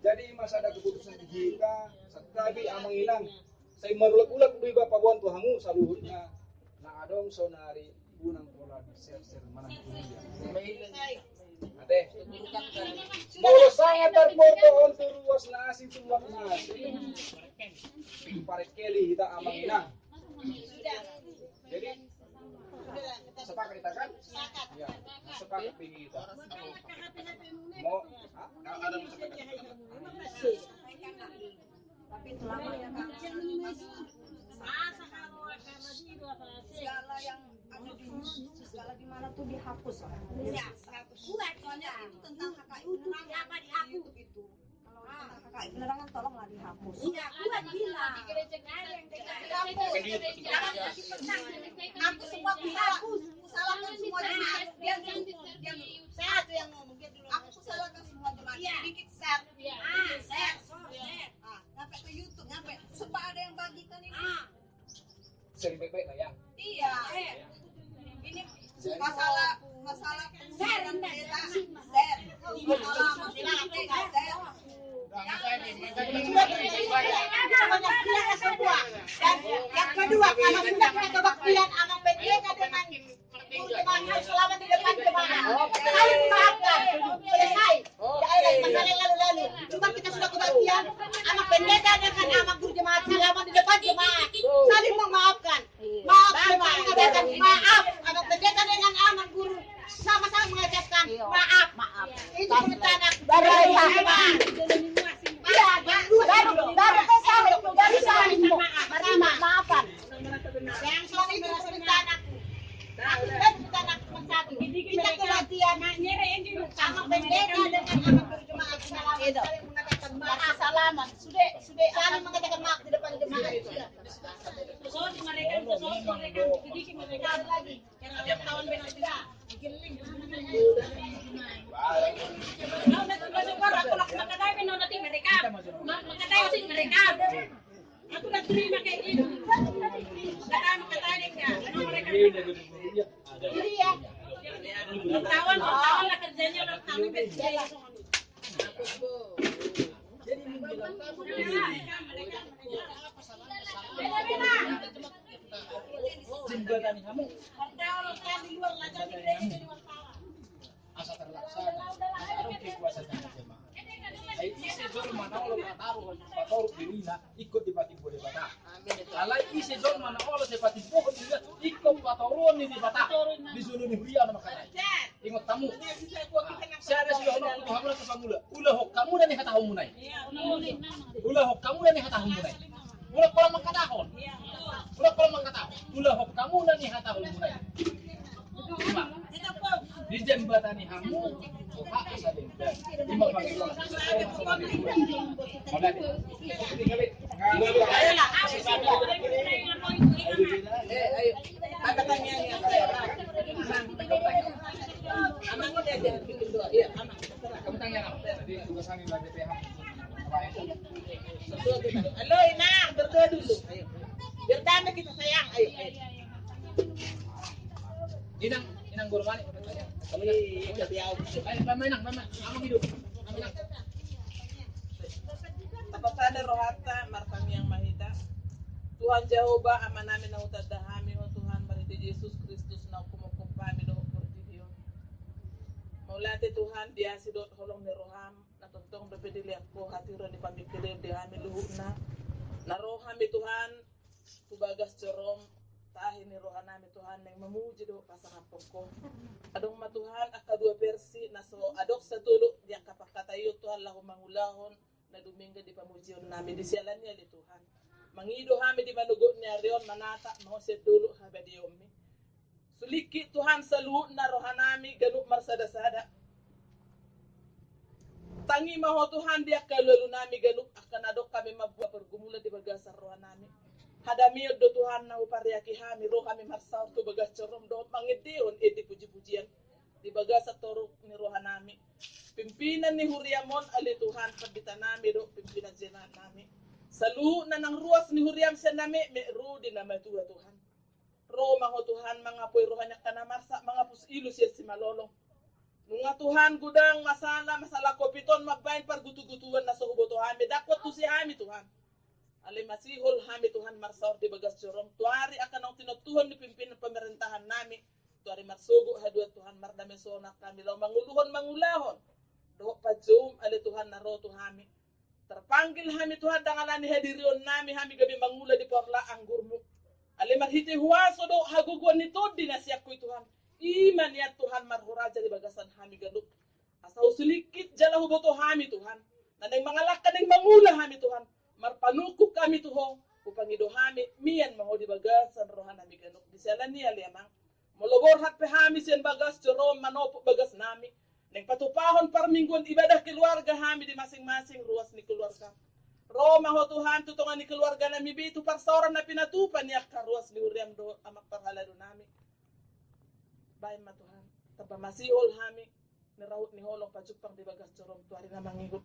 Jadi masa ada keputusan di kita, setabi amang ilang. Saya merulak-ulak dui bapak buan tuhamu saluhutnya. Nah adong sonari unang pola di share manang kuliah. Ade. Molo sangat terfoto untuk ruas nasi tuang nasi. Paret keli kita amang inang. Jadi sepakat kita kan? Ya, sepakat kita. Mau ada Tapi itu lama ya Kak. Segala yang ada di segala di mana tuh dihapus. Iya, dihapus. Buat soalnya itu tentang KKI penerangan apa dihapus itu. Kalau tentang KKI penerangan tolonglah dihapus. Iya, buat bilang. Aku semua dihapus. Salahkan semua jemaat. Dia saya tuh yang ngomong dia dulu. Aku salahkan semua jemaat. Dikit share. Share. Sampai ke YouTube, sampai supaya ada yang bagikan ini. sering baik-baik lah ya. Iya. Ini masalah share dan beda. Share. Masalah dan yang kedua, kalau sudah punya kebaktian amang pendeta dengan jemaah selama di depan jemaah, kalian dimaafkan, selesai. Tidak ada masalah yang lalu-lalu. Cuma kita sudah kebaktian amang pendeta dengan amang guru jemaat selama di depan jemaah, saling memaafkan. Maaf, mengatakan maaf. Amang pendeta dengan amang guru sama-sama mengucapkan maaf. Itu permintaan aku dari jemaah. Dari saling maafkan. Yang suami permintaan aku. Permintaan aku cuma satu. Kita kebaktian sama pendeta dengan anak berjemaah saling mengatakan maaf. Salaman. Sudah saling mengatakan maaf di depan jemaah. Soal mereka sedikit mereka lagi. Karena kawan beda. Aku dah terima kayak gitu. Sekarang makatarin nggak? Memang mereka jadi ya. Tawan lah kerjanya udah kami berjaya. Jadi mengbilang jembatan kamu. Kalau di luar lagi di luar asa terlaksana. Ada kekuasaan jemaah. Itu sih mana kalau taruh dirina ikut di batik boleh bata. Alay isi don mana olah seperti pohon juga ikut patoron ini bata di sunu ni huria nama kana. Ingat tamu. Saya ada sudah nak kamu nak pamula. Ulah hok kamu dan ni hata humunai. Ulah hok kamu dan ni hata humunai. Ulah kalau mangkatahon. Ulah kalau mangkatahon. Ulah hok kamu dan ni hata humunai. Di jembatan ni hamu hak saling. Lima pagi. Ayo, angkat tangannya. Anak udah aja bikin doa. Iya, anak. Kamu tanya apa? Tadi tugasan di BPH. Halo, Inang, berdoa dulu. Ayo. Biar tanda kita sayang. Ayo. Inang guru mani. Iya, biar. Ayo, mama Inang, mama. Amang hidup. Inang. Apakah roh harta markami yang mahita Tuhan Jehovah ama namin na utadahami o Tuhan mariti Jesus Kristus na kumukum kami do portidio maulate Tuhan dia sidot holong ni roham na tontong bepedili ako hatiro ni pamikilib di hami luhuk na rohami Tuhan kubagas corom tahin ni rohan namin Tuhan nang mamuji do pasangapong ko adong matuhan akadua versi na so adok sa tulog di ang kapakatayo Tuhan lahu mangulahon na Domingo di pamujion namin di sialan niya li Tuhan. Mangido kami di manugot niya riyon manata mo sa dulo habadiyon mi. Suliki Tuhan sa luhut na rohan namin ganuk marsada-sada. Tangi maho Tuhan dia kalulu namin ganuk akan adok kami mabuha pergumulan di bagasar rohan namin. Hadamir do Tuhan na upariaki kami roh kami marsaw to bagas corom do mangidiyon edi puji-pujian di bagasar torok ni rohan namin. Pimpinan ni Huriamon ali Tuhan pagdita nami do pimpinan jenat nami. Salu na ng ruas ni Huriam sa nami me ru di na matua Tuhan. Ro maho Tuhan mga poy rohanya kanamarsa mga pusilo siya si malolong. Mga Tuhan gudang masala kopiton magbain par gutu-gutuan na sa hubo Tuhan. Medakot to si hami Tuhan. Ali masihol hami Tuhan marsaor di bagas jorong. Tuari akan ang tinutuhan ni pimpinan pemerintahan nami. Tuari marsugo haduat Tuhan mardame sonak kami law manguluhon mangulahon. Do pajum ali Tuhan naro Tuhami. Terpanggil hami Tuhan dangalani hadirion nami hami gabi mangula di porla anggurmu. Ali marhiti huwaso do haguguan ni todi na siya kuy Tuhan. Iman ya Tuhan marhuraja di bagasan hami galuk. Asa usulikit jala huboto hami Tuhan. Nanay mga lakan ng mangula hami Tuhan. Marpanukuk kami Tuho. Upangido hami miyan maho di bagasan rohan hami galuk. Disalan niya liamang. Molobor hat pe hami siyan bagas jorom manopo bagas nami. Neng patupahon par mingguan ibadah keluarga kami di masing-masing ruas ni keluarga. Roma ho Tuhan tutungan ni keluarga nami bitu parsoran na pinatupan niya ka ruas ni Uriam do amak parhalado nami. Bayan ma Tuhan. Taba masihol kami ni rawot ni holong pajupang di bagas jorom tuari na mangigot.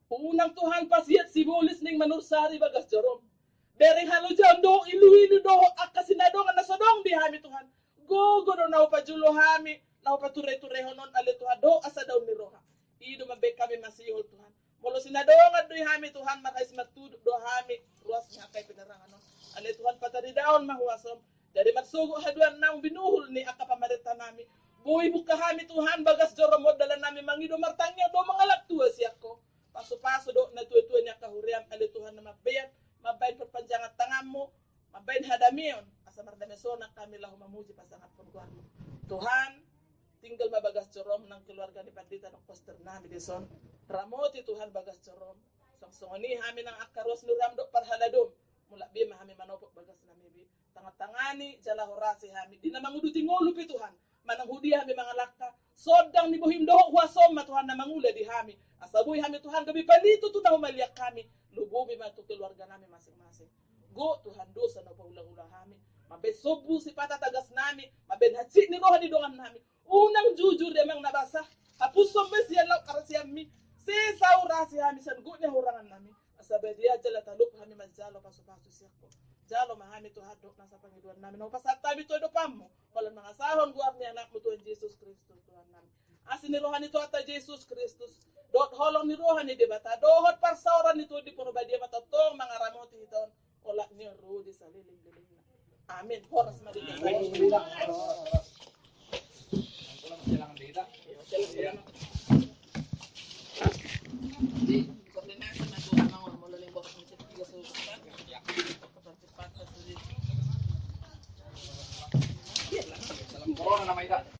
Unang Tuhan pasiyat sibulis ning manursari bagas jorom. Dari halo jam do ilu do akasinadongan na sodong di kami Tuhan. Gogo do na upajulo kami. Lau pature-ture honon ale Tuhan do asa daw ni roha. Ido mabe kami masihol Tuhan. Molo sinadongan do hami Tuhan makais matuduk do hami ruas nya kay penerangan non. Ale Tuhan patari daon mahuasom. Dari magsugo haduan nang binuhol ni akapamarita nami. Buhi buka kami Tuhan bagas joromod dalan nami mangido martangnya do mangalak tua siako. Paso-paso do na tua-tua niya kahuriam ale Tuhan na mabayat. Mabayin perpanjangan tanganmu. Mabayin hadamion. Asa mardamesona kami lahu mamuji pasangat purguanmu. Tuhan tinggal mabagas corom ng keluarga ni Pandita ng poster nami di son. Ramoti Tuhan bagas corom. Songsongoni kami ng akaros ni Ramdo parhaladom. Mula bima kami manopok bagas nami bi. Tangat-tangani jala horasi kami. Di na manguduti ngolupi Tuhan. Manang hudi kami mga laka. Sodang ni buhim doho huasom Tuhan na mangula di kami. Asabuhi kami Tuhan gabi palito tu na humaliak kami. Lububi man tu keluarga nami masing-masing. Go Tuhan dosa na paulang-ulang kami. Mabesobu si patatagas nami. Mabenhatsi ni roha di dongan nami. Unang jujur dia mang nabasa. Hapus sombe siya law karasiam mi. Si saura siya mi san gutnya hurangan nami. Asabe dia jala taluk kami majalo pasu-pasu siya ko. Jalo mahami to hadok nasa pangiduan namin. No pasatabi to do pammo. Walang mga sahon guar ni anak mo tuan Jesus Kristus Tuhan namin. Asin ni rohan ito ata Jesus Kristus. Dot holong ni rohan ni debata. Dohot parsauran nito di puno ba dia matatong mga ramoti hiton. Ola ni rudi sa liling-liling na. Amin. Horas madikasay. Silang dita.